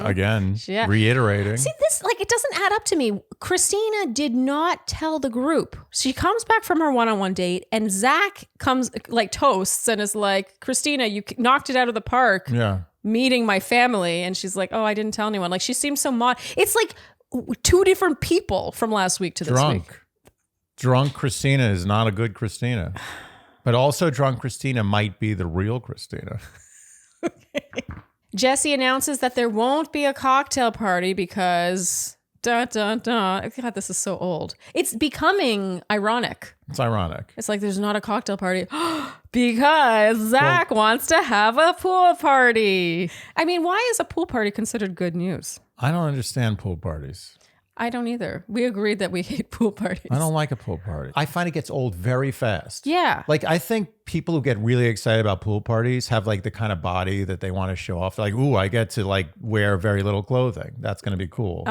Again, Yeah. reiterating. See, this, like, it doesn't add up to me. Christina did not tell the group. She comes back from her one-on-one date, and Zach comes, like, toasts and is like, Christina, you knocked it out of the park. Yeah. Meeting my family. And she's like, oh, I didn't tell anyone. Like, she seems so It's like two different people from last week to this week. Drunk Christina is not a good Christina. But also drunk Christina might be the real Christina. Okay. Jesse announces that there won't be a cocktail party because... Dun, dun, dun. God, this is so old. It's becoming ironic. It's ironic. It's like there's not a cocktail party because Zach wants to have a pool party. I mean, why is a pool party considered good news? I don't understand pool parties. I don't either. We agreed that we hate pool parties. I don't like a pool party. I find it gets old very fast. Yeah. Like, I think people who get really excited about pool parties have like the kind of body that they want to show off. Like, ooh, I get to like wear very little clothing. That's going to be cool.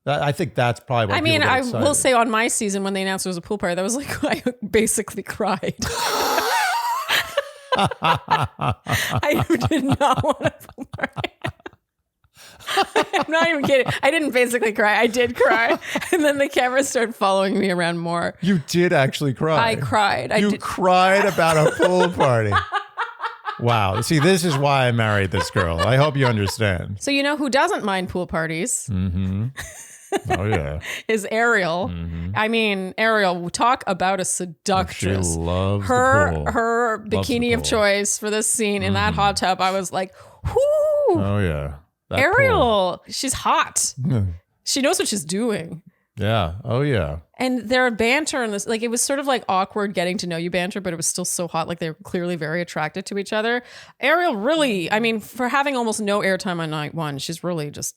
I think that's probably what people get excited. Will say on my season when they announced it was a pool party, that was like, I basically cried. I did not want a pool party. I'm not even kidding. I didn't basically cry. I did cry. And then the cameras started following me around more. You did actually cry. I cried. You cried about a pool party. Wow. See, this is why I married this girl. I hope you understand. So you know who doesn't mind pool parties? Mm-hmm. Oh, yeah. Is Ariel. Mm-hmm. I mean, Ariel, talk about a seductress. She loves her, the pool. Her bikini of choice for this scene in that hot tub. I was like, whoo. Oh, yeah. That Ariel, she's hot. She knows what she's doing. Yeah. Oh, yeah. And their banter in this, like, it was sort of like awkward getting to know you banter, but it was still so hot. Like, they were clearly very attracted to each other. Ariel really, I mean, for having almost no airtime on night one, she's really just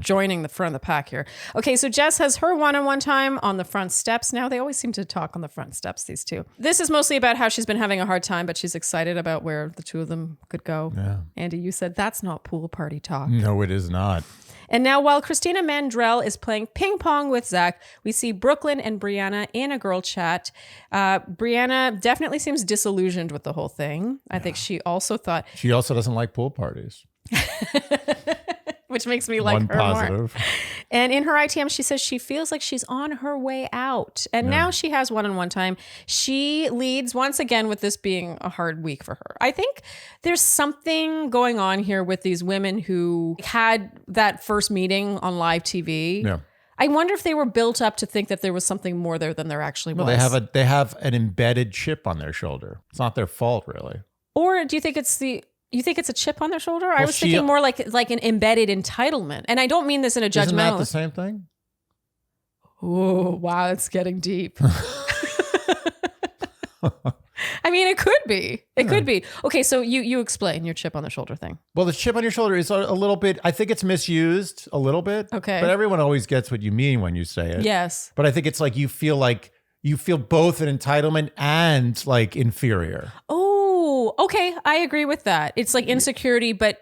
joining the front of the pack here. Okay, so Jess has her one-on-one time on the front steps now. They always seem to talk on the front steps, these two. This is mostly about how she's been having a hard time, but she's excited about where the two of them could go. Yeah. Andy, you said that's not pool party talk. No, it is not. And now while Christina Mandrell is playing ping pong with Zach, we see Brooklyn and Brianna in a girl chat. Brianna definitely seems disillusioned with the whole thing. I think she also thought... She also doesn't like pool parties. Which makes me like One her positive. more. And in her ITM, she says she feels like she's on her way out. And now she has one-on-one time. She leads once again with this being a hard week for her. I think there's something going on here with these women who had that first meeting on live TV. Yeah. I wonder if they were built up to think that there was something more there than there actually was. Well, they have an embedded chip on their shoulder. It's not their fault, really. Or do you think it's you think it's a chip on their shoulder? I was thinking more like an embedded entitlement. And I don't mean this in a judgmental... Isn't that the same thing? Oh, wow, it's getting deep. I mean, it could be. It could be. Okay, so you explain your chip on the shoulder thing. Well, the chip on your shoulder is a little bit... I think it's misused a little bit. Okay. But everyone always gets what you mean when you say it. Yes. But I think it's like you feel both an entitlement and like inferior. Oh, okay. I agree with that. It's like insecurity, but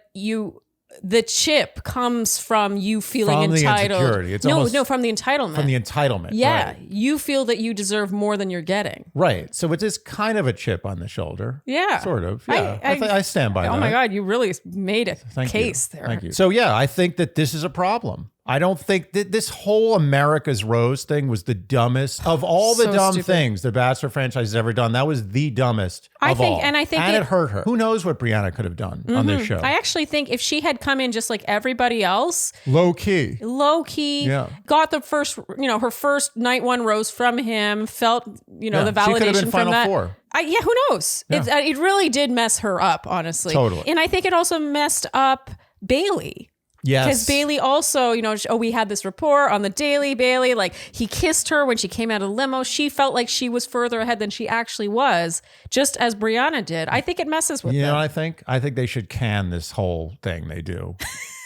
the chip comes from you feeling from entitled. The insecurity. It's from the entitlement. From the entitlement. Yeah. Right. You feel that you deserve more than you're getting. Right. So it is kind of a chip on the shoulder. Yeah. Sort of. Yeah. I stand by that. Oh my God. You really made a case there. Thank you. So yeah, I think that this is a problem. I don't think that this whole America's Rose thing was the dumbest of all the dumb things the Bachelor franchise has ever done. That was the dumbest of all. And it hurt her. Who knows what Brianna could have done on this show? I actually think if she had come in just like everybody else, low key, got the first, her first night one rose from him, felt, the validation she could have been from Final that. Four. Who knows? Yeah. It really did mess her up, honestly. Totally. And I think it also messed up Bailey. Yes. Because Bailey also, we had this rapport on the daily. Bailey, like, he kissed her when she came out of the limo. She felt like she was further ahead than she actually was, just as Brianna did. I think it messes with them. You know what I think? I think they should can this whole thing they do.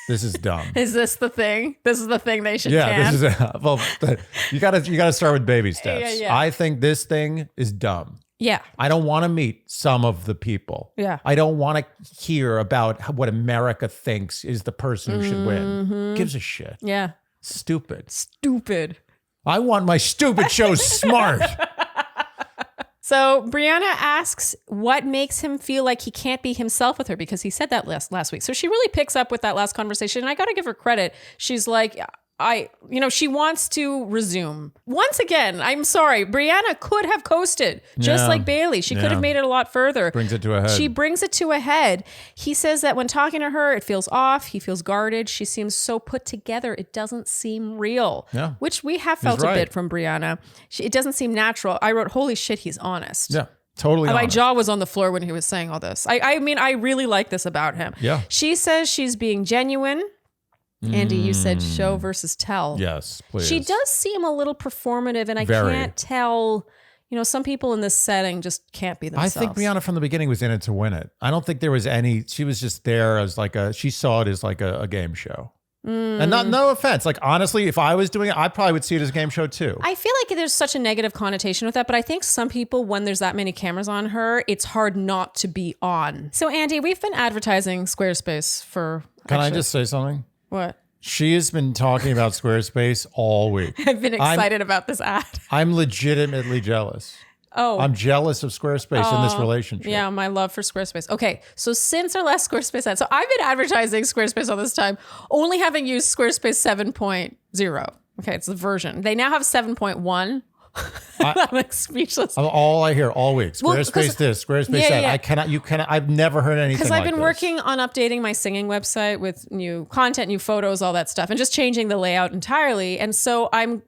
This is dumb. Is this the thing? This is the thing they should can? This is you gotta start with baby steps. Yeah. I think this thing is dumb. Yeah. I don't want to meet some of the people. Yeah. I don't want to hear about what America thinks is the person who should win. Gives a shit. Yeah. Stupid. Stupid. I want my stupid show smart. So Brianna asks what makes him feel like he can't be himself with her, because he said that last week. So she really picks up with that last conversation. And I got to give her credit. She's like, she wants to resume. Once again, I'm sorry. Brianna could have coasted just like Bailey. She could have made it a lot further. Brings it to a head. She brings it to a head. He says that when talking to her, it feels off. He feels guarded. She seems so put together. It doesn't seem real, which we have felt a bit from Brianna. It doesn't seem natural. I wrote, holy shit, he's honest. Yeah. Totally honest. My jaw was on the floor when he was saying all this. I mean, I really like this about him. Yeah. She says she's being genuine. Andy, you said show versus tell. Yes, please. She does seem a little performative, and I can't tell. Some people in this setting just can't be themselves. I think Brianna from the beginning was in it to win it. I don't think there was any. She was just there as she saw it as like a game show. And no offense. Like, honestly, if I was doing it, I probably would see it as a game show too. I feel like there's such a negative connotation with that, but I think some people, when there's that many cameras on her, it's hard not to be on. So Andy, we've been advertising Squarespace for... Can I just say something? What? She has been talking about Squarespace all week. I've been excited about this ad. I'm legitimately jealous. Oh. I'm jealous of Squarespace in this relationship. Yeah, my love for Squarespace. Okay, so since our last Squarespace ad, so I've been advertising Squarespace all this time, only having used Squarespace 7.0. Okay, it's the version. They now have 7.1. I'm like speechless. All I hear all week. Squarespace this, Squarespace that. I cannot, you cannot, I've never heard anything like this. Because I've been working on updating my singing website with new content, new photos, all that stuff, and just changing the layout entirely. And so I'm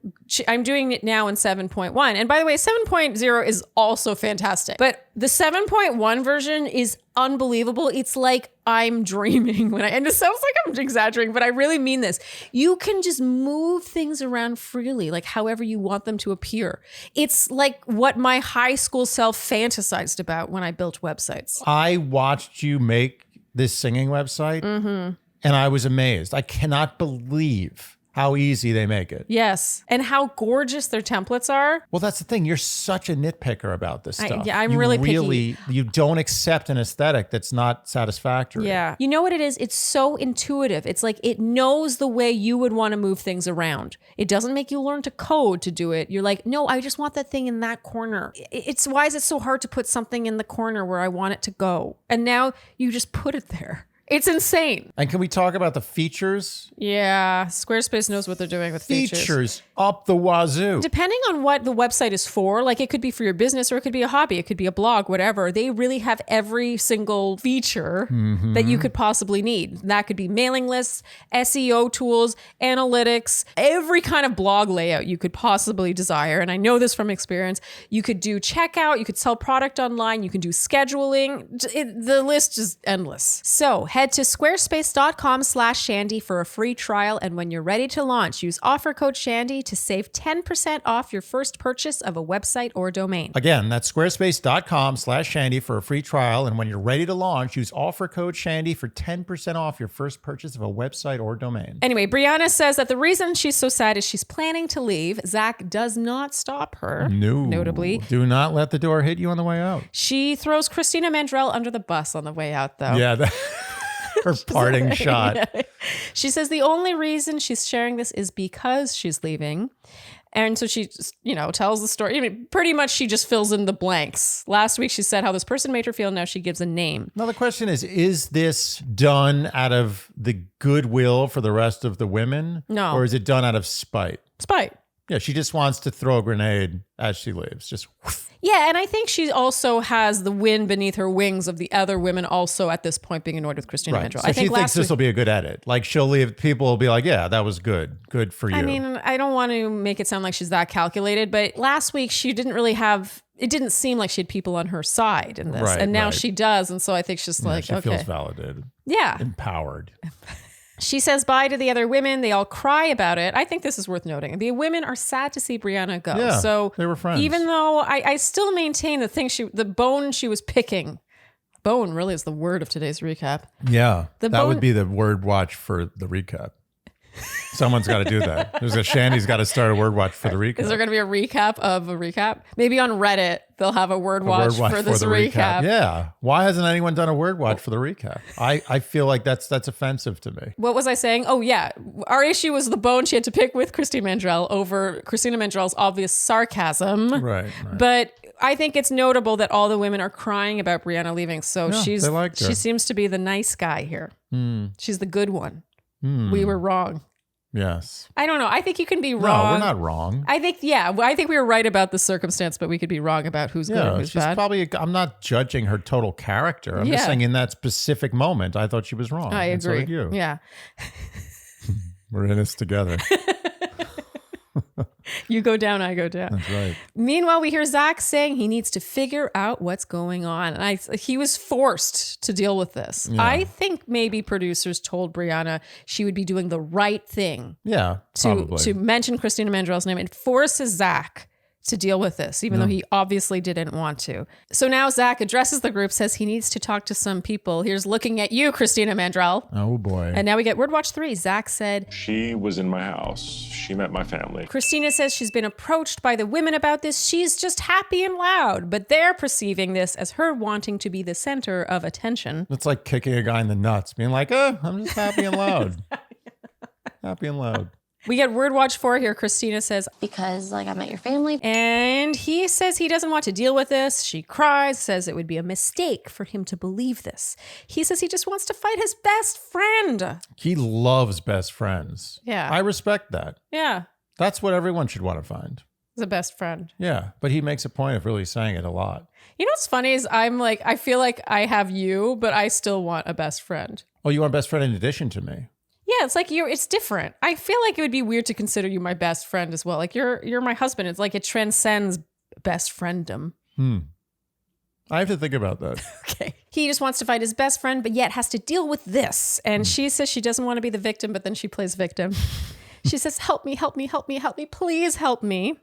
doing it now in 7.1. And by the way, 7.0 is also fantastic. But the 7.1 version is unbelievable. It's like I'm dreaming and it sounds like I'm exaggerating, but I really mean this. You can just move things around freely, like however you want them to appear. It's like what my high school self fantasized about when I built websites. I watched you make this singing website and I was amazed. I cannot believe how easy they make it. Yes. And how gorgeous their templates are. Well, that's the thing. You're such a nitpicker about this stuff. I'm really picky. You don't accept an aesthetic that's not satisfactory. Yeah. You know what it is? It's so intuitive. It's like it knows the way you would want to move things around. It doesn't make you learn to code to do it. You're like, no, I just want that thing in that corner. Why is it so hard to put something in the corner where I want it to go? And now you just put it there. It's insane. And can we talk about the features? Yeah, Squarespace knows what they're doing with features. Features up the wazoo. Depending on what the website is for, like it could be for your business or it could be a hobby, it could be a blog, whatever. They really have every single feature that you could possibly need. That could be mailing lists, SEO tools, analytics, every kind of blog layout you could possibly desire. And I know this from experience. You could do checkout, you could sell product online, you can do scheduling. The list is endless. So head to squarespace.com/Shandy for a free trial. And when you're ready to launch, use offer code Shandy to save 10% off your first purchase of a website or domain. Again, that's squarespace.com/Shandy for a free trial. And when you're ready to launch, use offer code Shandy for 10% off your first purchase of a website or domain. Anyway, Brianna says that the reason she's so sad is she's planning to leave. Zach does not stop her. No. Notably. Do not let the door hit you on the way out. She throws Christina Mandrell under the bus on the way out, though. Yeah, her parting shot. Yeah. She says the only reason she's sharing this is because she's leaving. And so she just, tells the story. I mean, pretty much she just fills in the blanks. Last week she said how this person made her feel. Now she gives a name. Now the question is this done out of the goodwill for the rest of the women? No. Or is it done out of spite? Spite. Yeah, she just wants to throw a grenade as she leaves. Just whoosh. Yeah, and I think she also has the wind beneath her wings of the other women also at this point being annoyed with Christina Mandrell. So she thinks this will be a good edit. Like she'll leave, people will be like, yeah, that was good. Good for you. I mean, I don't want to make it sound like she's that calculated, but last week she didn't really have, it didn't seem like she had people on her side in this. Right, and now she does. And so I think she's like, she feels validated. Yeah. Empowered. She says bye to the other women. They all cry about it. I think this is worth noting. The women are sad to see Brianna go. Yeah, so they were friends. Even though I still maintain the bone she was picking. Bone really is the word of today's recap. Yeah. That would be the word watch for the recap. Someone's got to do that. Shandy's got to start a word watch for the recap. Is there going to be a recap of a recap? Maybe on Reddit, they'll have a word watch for this the recap. Yeah. Why hasn't anyone done a word watch for the recap? I feel like that's offensive to me. What was I saying? Oh, yeah. Our issue was the bone she had to pick with Christina Mandrell over Christina Mandrell's obvious sarcasm. Right. But I think it's notable that all the women are crying about Brianna leaving. So they liked her. she seems to be the nice guy here. She's the good one. We were wrong. Yes. I don't know. I think you can be wrong. No, we're not wrong. I think we were right about the circumstance, but we could be wrong about who's good and who's she's bad. I'm not judging her total character. I'm just saying in that specific moment, I thought she was wrong. I agree. And so did you. Yeah. We're in this together. You go down, I go down. That's right. Meanwhile, we hear Zach saying he needs to figure out what's going on. And he was forced to deal with this. Yeah. I think maybe producers told Brianna she would be doing the right thing. Yeah, probably. To mention Christina Mandrell's name and forces Zach to deal with this, even though he obviously didn't want to. So now Zach addresses the group, says he needs to talk to some people. Here's looking at you, Christina Mandrell. Oh, boy. And now we get Word Watch 3. Zach said, she was in my house. She met my family. Christina says she's been approached by the women about this. She's just happy and loud, but they're perceiving this as her wanting to be the center of attention. It's like kicking a guy in the nuts, being like, I'm just happy and loud. Happy and loud. We get Word Watch 4 here. Christina says, Because, like, I met your family. and he says he doesn't want to deal with this. She cries, says it would be a mistake for him to believe this. He says he just wants to fight his best friend. He loves best friends. Yeah. I respect that. Yeah. That's what everyone should want to find. The best friend. Yeah. But he makes a point of really saying it a lot. You know what's funny is I feel like I have you, but I still want a best friend. Oh, you want a best friend in addition to me? Yeah, it's like it's different. I feel like it would be weird to consider you my best friend as well. Like you're my husband. It's like it transcends best frienddom. I have to think about that. Okay. He just wants to fight his best friend, but yet has to deal with this. And she says she doesn't want to be the victim, but then she plays victim. She says, help me, help me, help me, help me. Please help me.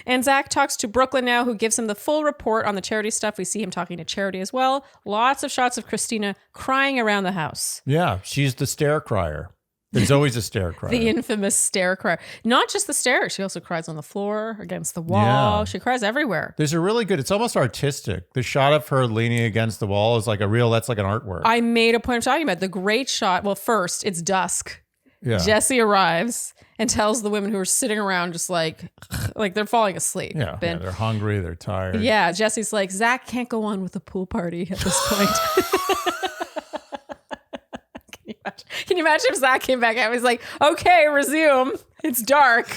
And Zach talks to Brooklyn now, who gives him the full report on the Charity stuff. We see him talking to Charity as well. Lots of shots of Christina crying around the house. Yeah, she's the stair crier. There's always a stair crier. The infamous stair crier. Not just the stairs. She also cries on the floor, against the wall. Yeah. She cries everywhere. There's a really good, it's almost artistic. The shot of her leaning against the wall is like that's like an artwork. I made a point of talking about the great shot. Well, first, it's dusk. Yeah. Jesse arrives and tells the women who are sitting around just like they're falling asleep. Yeah, they're hungry, they're tired. Yeah, Jesse's like, Zach can't go on with the pool party at this point. Can you imagine if Zach came back out and was like, okay, resume. It's dark.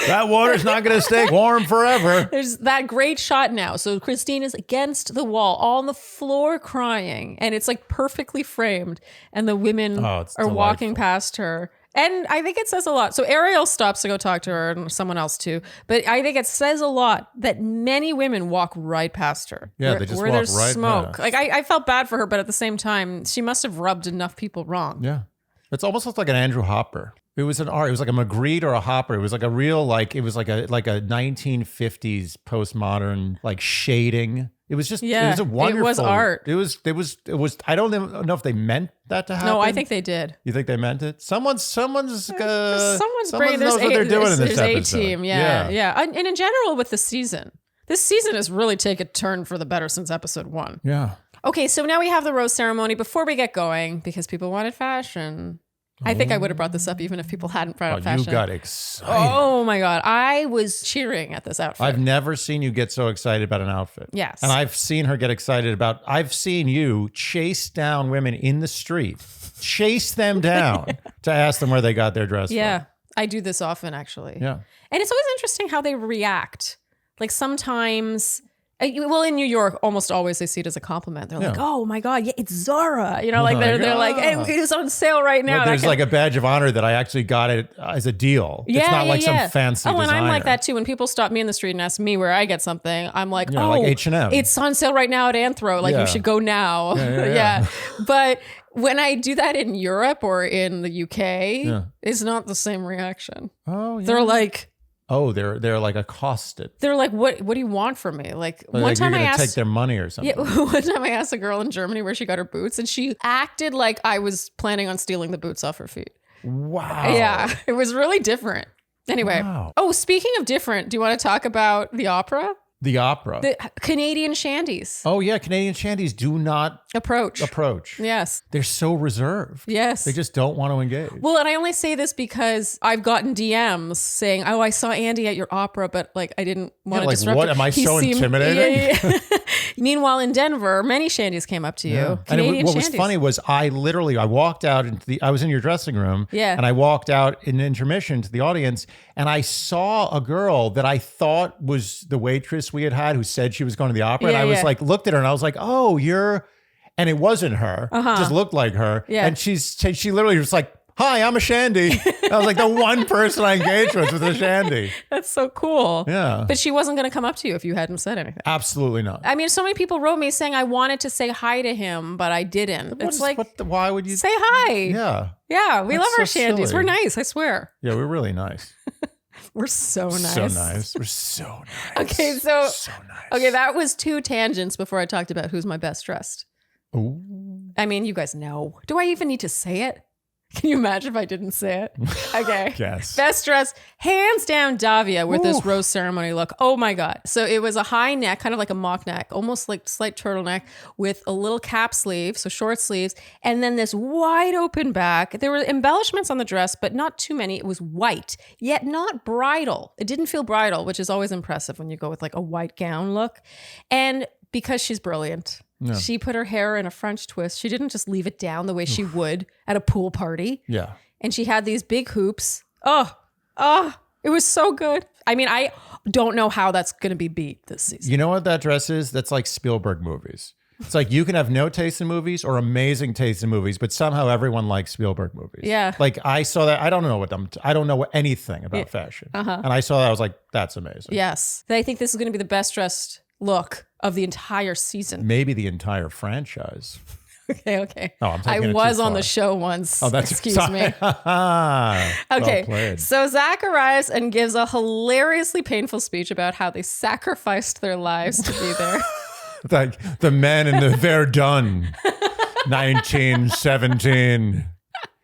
That water's not going to stay warm forever. There's that great shot now. So Christina's against the wall, on the floor crying, and it's like perfectly framed. And the women are walking past her. And I think it says a lot. So Ariel stops to go talk to her and someone else too. But I think it says a lot that many women walk right past her. Yeah, they just where walk there's right smoke. past. Like I felt bad for her, but at the same time, she must have rubbed enough people wrong. Yeah. It's almost like an Andrew Hopper. It was an art. It was like a Magritte or a Hopper. It was like a real, it was like a 1950s postmodern, like shading. It was just, it was a wonderful. It was art. It was, I don't even know if they meant that to happen. No, I think they did. You think they meant it? Someone's brain. Knows what they're doing in this episode. A-team. Yeah. And in general with the season, this season has really taken a turn for the better since episode 1. Yeah. Okay, so now we have the rose ceremony. Before we get going, because people wanted fashion. I think I would have brought this up even if people hadn't brought up fashion. You got excited. Oh my God. I was cheering at this outfit. I've never seen you get so excited about an outfit. Yes. And I've seen her get excited I've seen you chase down women in the street, chase them down to ask them where they got their dress Yeah, from. I do this often actually. Yeah. And it's always interesting how they react. Like sometimes... Well, in New York, almost always they see it as a compliment. They're like, "Oh my God, yeah, it's Zara." You know, like they're like, "Hey, it's on sale right now." But there's like a badge of honor that I actually got it as a deal. Yeah, it's not like some fancy Oh, and designer. I'm like that too. When people stop me in the street and ask me where I get something, I'm like, like H&M. It's on sale right now at Anthro. Like you should go now. Yeah. But when I do that in Europe or in the UK, it's not the same reaction. Oh, yeah. They're like. Oh, they're like accosted. They're like, what do you want from me? Like one time you're I gonna asked, take their money or something. Yeah, one time I asked a girl in Germany where she got her boots, and she acted like I was planning on stealing the boots off her feet. Wow. Yeah, it was really different. Anyway. Wow. Oh, speaking of different, do you want to talk about the opera? The opera. The Canadian Shandies. Oh, yeah. Canadian Shandies do not approach. Yes. They're so reserved. Yes. They just don't want to engage. Well, and I only say this because I've gotten DMs saying, "Oh, I saw Andy at your opera, but like I didn't want to like, disrupt." what? Am I so intimidating? Yeah. Meanwhile, in Denver, many Shandies came up to you. Yeah. Canadian what was Shandies. funny was I walked out I was in your dressing room. Yeah. And I walked out in intermission to the audience and I saw a girl that I thought was the waitress we had who said she was going to the opera. And I was like, looked at her and I was like, oh, and it wasn't her. Just looked like her. Yeah. And she literally was like, hi, I'm a Shandy. I was like, the one person I engaged with was a Shandy. That's so cool. Yeah. But she wasn't going to come up to you if you hadn't said anything. Absolutely not. I mean, so many people wrote me saying I wanted to say hi to him, but I didn't. Why would you say hi? Yeah. Yeah, we That's love our so Shandies. silly. We're nice, I swear. Yeah, we're really nice. We're so nice. So nice. We're so nice. Okay, so nice. Okay, that was 2 tangents before I talked about who's my best dressed. Ooh. I mean, you guys know. Do I even need to say it? Can you imagine if I didn't say it? Okay. Yes. Best dressed, hands down, Davia with this rose ceremony look. Oh my God. So it was a high neck, kind of like a mock neck, almost like slight turtleneck with a little cap sleeve, so short sleeves, and then this wide open back. There were embellishments on the dress, but not too many. It was white, yet not bridal. It didn't feel bridal, which is always impressive when you go with like a white gown look. And because she's brilliant. Yeah. She put her hair in a French twist. She didn't just leave it down the way she would at a pool party. Yeah. And she had these big hoops. Oh, it was so good. I mean, I don't know how that's going to be beat this season. You know what that dress is? That's like Spielberg movies. It's like you can have no taste in movies or amazing taste in movies, but somehow everyone likes Spielberg movies. Yeah. Like I saw that. I don't know anything about fashion. And I saw that. I was like, that's amazing. Yes. I think this is going to be the best dressed look of the entire season. Maybe the entire franchise. Okay. Oh, I'm I was on the show once. Oh, that's excuse me. Okay. Well, so Zach arrives and gives a hilariously painful speech about how they sacrificed their lives to be there. Like the men in the Verdun, 1917.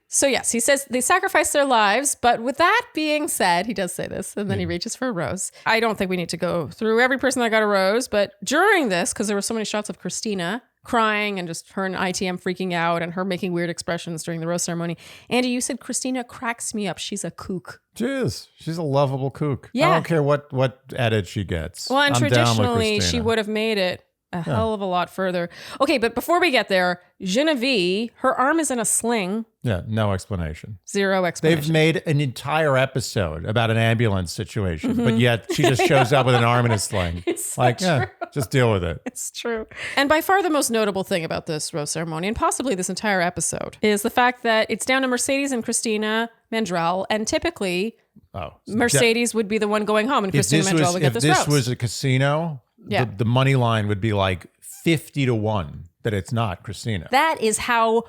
So yes, he says they sacrificed their lives, but with that being said, he does say this, and then he reaches for a rose. I don't think we need to go through every person that got a rose, but during this, because there were so many shots of Christina crying and just her and ITM freaking out and her making weird expressions during the rose ceremony. Andy, you said Christina cracks me up. She's a kook. She is. She's a lovable kook. Yeah. I don't care what edit she gets. Well, and I'm down with traditionally, Christina. she would have made it a hell of a lot further. Okay, but before we get there, Genevieve, her arm is in a sling. Yeah, no explanation. Zero explanation. They've made an entire episode about an ambulance situation, but yet she just shows up with an arm in a sling. It's so like, true. yeah, just deal with it. It's true. And by far the most notable thing about this rose ceremony, and possibly this entire episode, is the fact that it's down to Mercedes and Christina Mandrell, and typically Mercedes would be the one going home, and Christina Mandrell would get this rose. If this was a casino, the money line would be like 50-1 that it's not Christina. That is how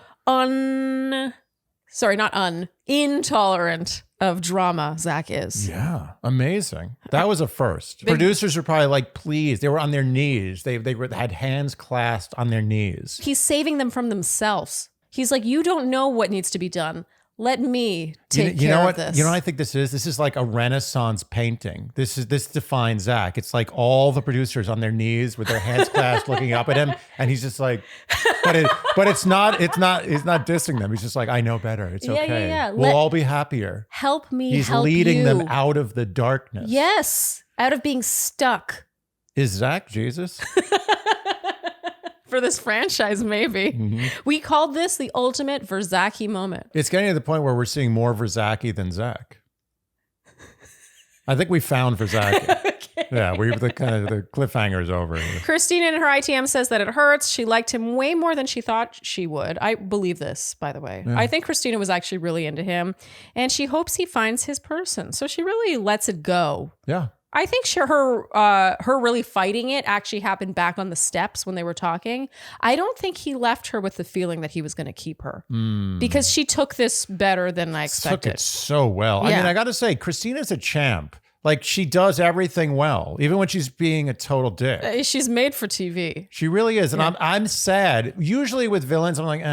intolerant of drama Zach is. Yeah, amazing. That was a first. Producers were probably like, please. They were on their knees. They had hands clasped on their knees. He's saving them from themselves. He's like, you don't know what needs to be done. Let me take care of this. You know what I think this is? This is like a Renaissance painting. This defines Zach. It's like all the producers on their knees with their hands clasped looking up at him. And he's just like, but he's not dissing them. He's just like, I know better. It's okay. Yeah. We'll all be happier. Help me He's help leading you. them out of the darkness. Yes. Out of being stuck. Is Zach Jesus? For this franchise, maybe. Mm-hmm. We called this the ultimate Verzaki moment. It's getting to the point where we're seeing more Verzaki than Zach. I think we found Verzaki. Okay. Yeah, the cliffhanger is over. Christina in her ITM says that it hurts. She liked him way more than she thought she would. I believe this, by the way. Yeah. I think Christina was actually really into him, and she hopes he finds his person. So she really lets it go. Yeah. I think her really fighting it actually happened back on the steps when they were talking. I don't think he left her with the feeling that he was going to keep her because she took this better than I expected. Took it so well. Yeah. I mean, I got to say, Christina's a champ. Like she does everything well, even when she's being a total dick. She's made for TV. She really is. And I'm sad. Usually with villains, I'm like,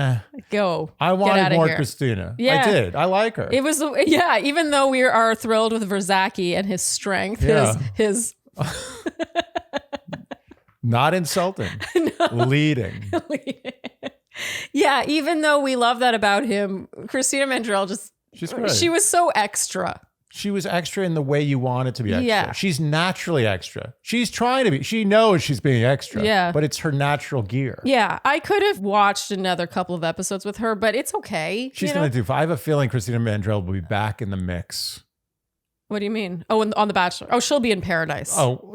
Go. I Get wanted outta more here. Christina. Yeah. I did. I like her. It was, even though we are thrilled with Verzaki and his strength, Yeah. his Not insulting. Leading. Yeah, even though we love that about him, Christina Mandrell She's great. she was so extra. She was extra in the way you want it to be extra. Yeah. She's naturally extra. She's trying to be. She knows she's being extra. Yeah. But it's her natural gear. Yeah, I could have watched another couple of episodes with her, but it's okay. She's going to do. I have a feeling Christina Mandrell will be back in the mix. What do you mean? Oh, on The Bachelor. Oh, she'll be in Paradise. Oh,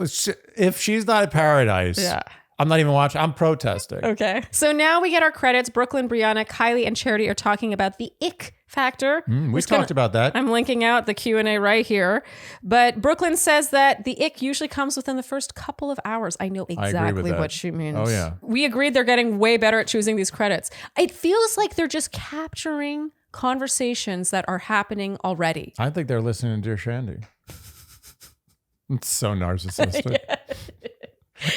if she's not in Paradise, Yeah. I'm not even watching. I'm protesting. Okay. So now we get our credits. Brooklyn, Brianna, Kylie, and Charity are talking about the ick factor. We've talked about that. I'm linking out the Q&A right here. But Brooklyn says that the ick usually comes within the first couple of hours. I know exactly what she means. Oh, yeah. We agreed they're getting way better at choosing these credits. It feels like they're just capturing conversations that are happening already. I think they're listening to Dear Shandy. It's so narcissistic.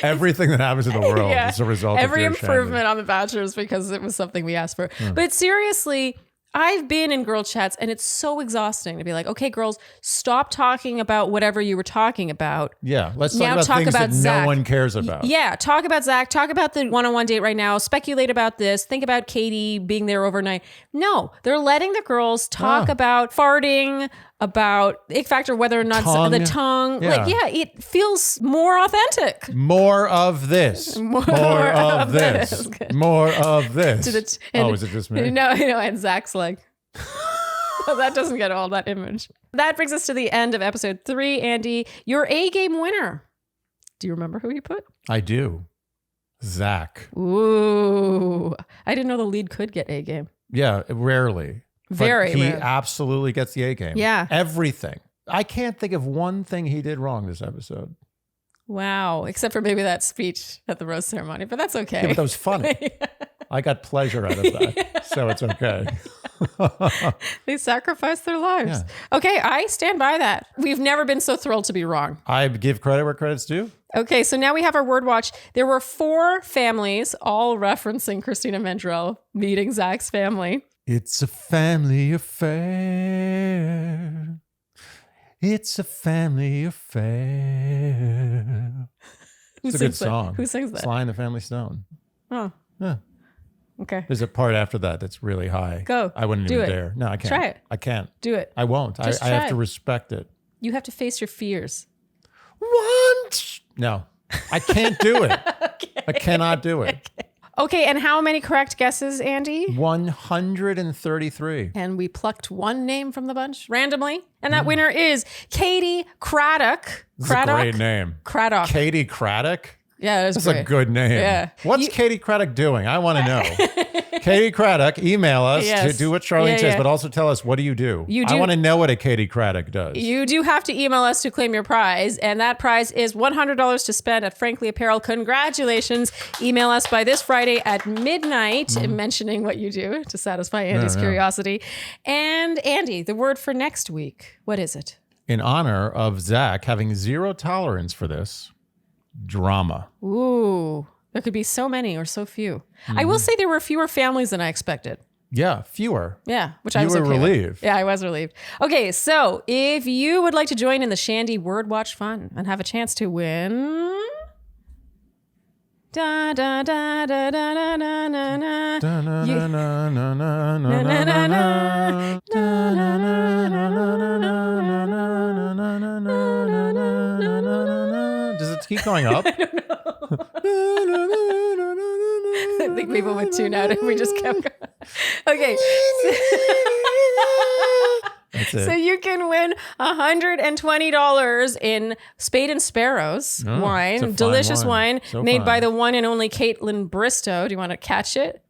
Everything that happens in the world is a result Every of Dear improvement on The Bachelor is because it was something we asked for. But seriously, I've been in girl chats and it's so exhausting to be like, okay, girls, stop talking about whatever you were talking about. Yeah, let's Now talk about things that Zach. no one cares about. Yeah, talk about Zach, talk about the one-on-one date right now, speculate about this, think about Kaity being there overnight. No, they're letting the girls talk about farting, about ick factor, whether or not the tongue. Yeah. It feels more authentic. More of this. More of this. More of this. Is it just me? No, and Zach's like, that doesn't get all that image. That brings us to the end of episode 3. Andy, your A-game winner. Do you remember who you put? I do. Zach. Ooh. I didn't know the lead could get A-game. Yeah, rarely. Very But he rare. absolutely gets the A game. Yeah. Everything. I can't think of one thing he did wrong this episode. Wow. Except for maybe that speech at the rose ceremony, but that's okay. Yeah, but that was funny. I got pleasure out of that. So it's okay. They sacrificed their lives. Yeah. Okay, I stand by that. We've never been so thrilled to be wrong. I give credit where credit's due. Okay, so now we have our word watch. There were 4 families, all referencing Christina Mandrell meeting Zach's family. It's a family affair. It's a family affair. It's a good song. Who sings that? Sly and the Family Stone. Oh. Yeah. Okay. There's a part after that that's really high. Go. I wouldn't Do even it. dare. No, I can't. Try it. I can't. Do it. I won't. I Just have try. to respect it. You have to face your fears. What? No, I can't do it. Okay. I cannot do it. Okay, and how many correct guesses, Andy? 133. And we plucked one name from the bunch randomly. And that winner is Kaity Craddock. That's a great name. Craddock. Kaity Craddock? Yeah, That's a good name. Yeah. What's Kaity Craddock doing? I want to know. Kaity Craddock, email us to do what Sharleen says, but also tell us, what do you do? I want to know what a Kaity Craddock does. You do have to email us to claim your prize, and that prize is $100 to spend at Frankly Apparel. Congratulations. Email us by this Friday at midnight, mentioning what you do to satisfy Andy's curiosity. And Andy, the word for next week, what is it? In honor of Zach having zero tolerance for this, drama. Ooh, there could be so many or so few. I will say there were fewer families than I expected. Yeah, fewer. Yeah, which I was You were okay with. relieved. Yeah, I was relieved. Okay, so if you would like to join in the Shandy Word Watch fun and have a chance to win... Da da da da da da da na na. Does it keep going up? I think people would tune out if we just kept going. Okay. That's it. So you can win $120 in Spade and Sparrows it's a wine, fine delicious wine. wine So made by fine. the one and only Caitlin Bristow. Do you want to catch it?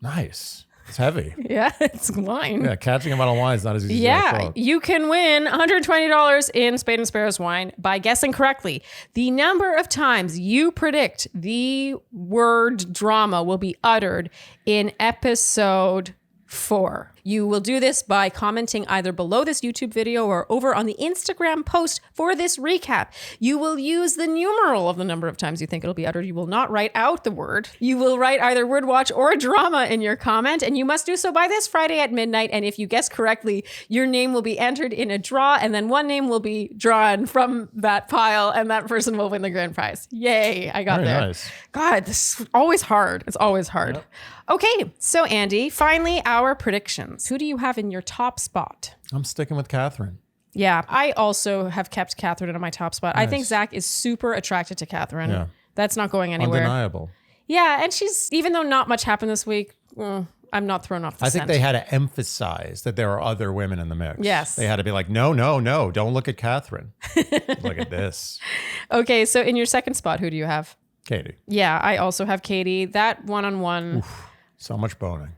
Nice. It's heavy. Yeah, it's wine. Yeah, catching a bottle of wine is not as easy as I Yeah, thought. you can win $120 in Spade and Sparrows wine by guessing correctly the number of times you predict the word drama will be uttered in episode 4. You will do this by commenting either below this YouTube video or over on the Instagram post for this recap. You will use the numeral of the number of times you think it'll be uttered. You will not write out the word. You will write either word watch or drama in your comment, and you must do so by this Friday at midnight. And if you guess correctly, your name will be entered in a draw, and then one name will be drawn from that pile, and that person will win the grand prize. Yay, I got Very there. nice. God, this is always hard. It's always hard. Yep. Okay, so Andy, finally our predictions. Who do you have in your top spot? I'm sticking with Catherine. Yeah, I also have kept Catherine in my top spot. Nice. I think Zach is super attracted to Catherine. Yeah. That's not going anywhere. Undeniable. Yeah, and she's, even though not much happened this week, I'm not thrown off the I think scent. they had to emphasize that there are other women in the mix. Yes. They had to be like, no, don't look at Catherine. Look at this. Okay, so in your second spot, who do you have? Kaity. Yeah, I also have Kaity. That one-on-one. So much boning.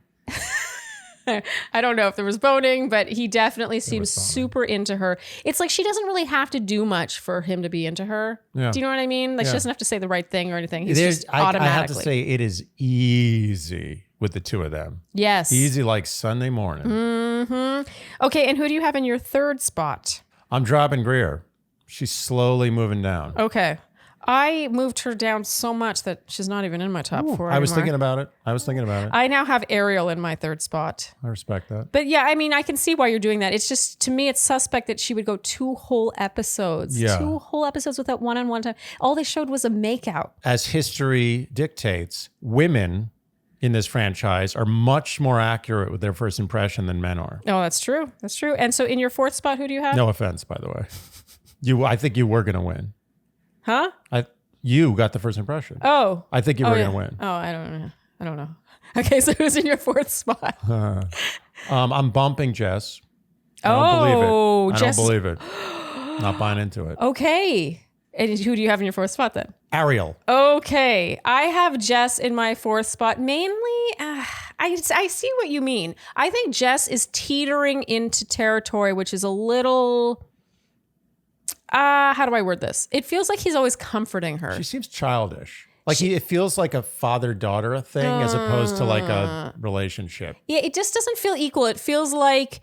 I don't know if there was boning, but he definitely seems super into her. It's like she doesn't really have to do much for him to be into her. Yeah. Do you know what I mean? Like she doesn't have to say the right thing or anything. He's just automatically. I have to say it is easy with the two of them. Yes. Easy like Sunday morning. Mm-hmm. Okay, and who do you have in your third spot? I'm dropping Greer. She's slowly moving down. Okay. I moved her down so much that she's not even in my top 4 anymore. I was thinking about it. I now have Ariel in my third spot. I respect that. But yeah, I mean, I can see why you're doing that. It's just, to me, it's suspect that she would go 2 whole episodes. Yeah. 2 whole episodes without one-on-one time. All they showed was a makeout. As history dictates, women in this franchise are much more accurate with their first impression than men are. Oh, that's true. That's true. And so in your fourth spot, who do you have? No offense, by the way. I think you were going to win. Huh? You got the first impression. Oh. I think you were going to win. Oh, I don't know. Okay, so who's in your fourth spot? I'm bumping Jess. I don't believe it. Not buying into it. Okay. And who do you have in your fourth spot then? Ariel. Okay. I have Jess in my fourth spot. Mainly, I see what you mean. I think Jess is teetering into territory, which is a little... how do I word this? It feels like he's always comforting her. She seems childish. Like it feels like a father-daughter thing as opposed to like a relationship. Yeah, it just doesn't feel equal. It feels like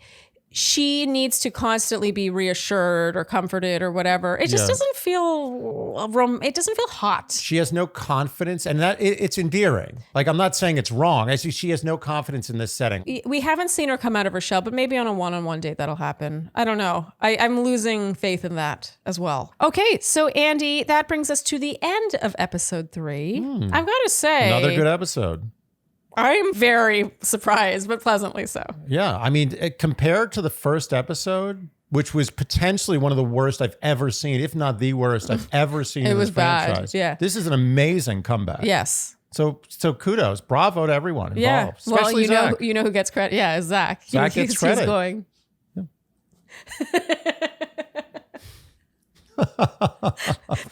she needs to constantly be reassured or comforted or whatever. It just doesn't feel hot. She has no confidence, and it's endearing. Like, I'm not saying it's wrong. I see she has no confidence in this setting. We haven't seen her come out of her shell, but maybe on a one-on-one date that'll happen. I don't know. I'm losing faith in that as well. Okay, so Andy, that brings us to the end of episode 3. I've got to say, Another good episode. I'm very surprised, but pleasantly so. Yeah, I mean, compared to the first episode, which was potentially one of the worst I've ever seen, if not the worst I've ever seen in this franchise. Yeah. This is an amazing comeback. Yes. So kudos, bravo to everyone involved. Yeah. Especially Zach. You know who gets credit? Yeah, it's Zach. Zach gets credit. He's going.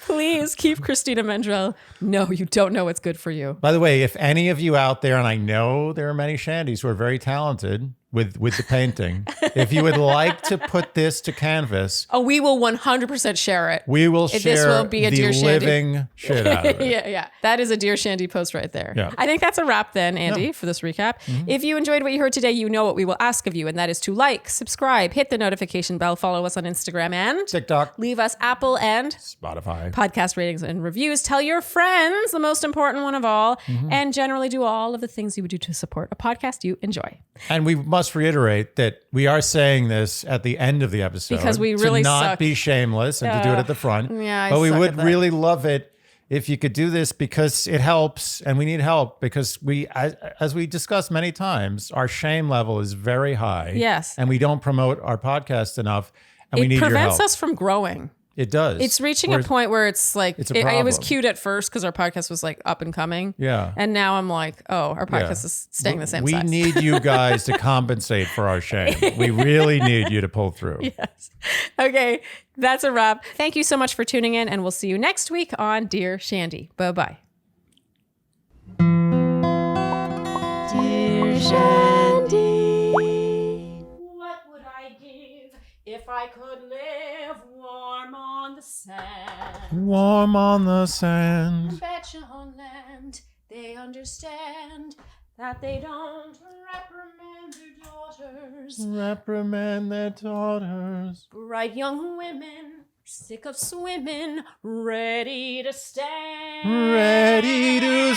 Please keep Christina Mandrell. No, you don't know what's good for you. By the way, if any of you out there, and I know there are many Shandys who are very talented with the painting, if you would like to put this to canvas, we will 100% share it. We will share this will be a the Dear Shandy. living shit out of it. Yeah. That is a Dear Shandy post right there. Yeah. I think that's a wrap then, Andy, for this recap. If you enjoyed what you heard today, you know what we will ask of you, and that is to like, subscribe, hit the notification bell, follow us on Instagram, and TikTok, leave us Apple and Spotify podcast ratings and reviews. Tell your friends, the most important one of all, and generally do all of the things you would do to support a podcast you enjoy. And we must reiterate that we are saying this at the end of the episode because we really to not suck. Be shameless and to do it at the front. Yeah, but we would really love it if you could do this because it helps, and we need help because we, as we discussed many times, our shame level is very high. Yes, and we don't promote our podcast enough, and we need your help. It prevents us from growing. It does. It's reaching a point where it's like, it was cute at first because our podcast was like up and coming. Yeah. And now I'm like, our podcast is staying the same size. We need you guys to compensate for our shame. We really need you to pull through. Yes. Okay. That's a wrap. Thank you so much for tuning in, and we'll see you next week on Dear Shandy. Bye-bye. Dear Shandy, what would I give if I could live warm on the sand? Warm on the sand. Bet your own land they understand that they don't reprimand their daughters. Reprimand their daughters. Bright young women, sick of swimming, ready to stand. Ready to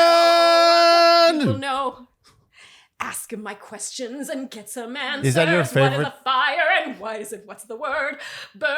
stand. People know. Ask him my questions and get some answers. Is that your What favorite? is a fire and why is it? What's the word? Burn.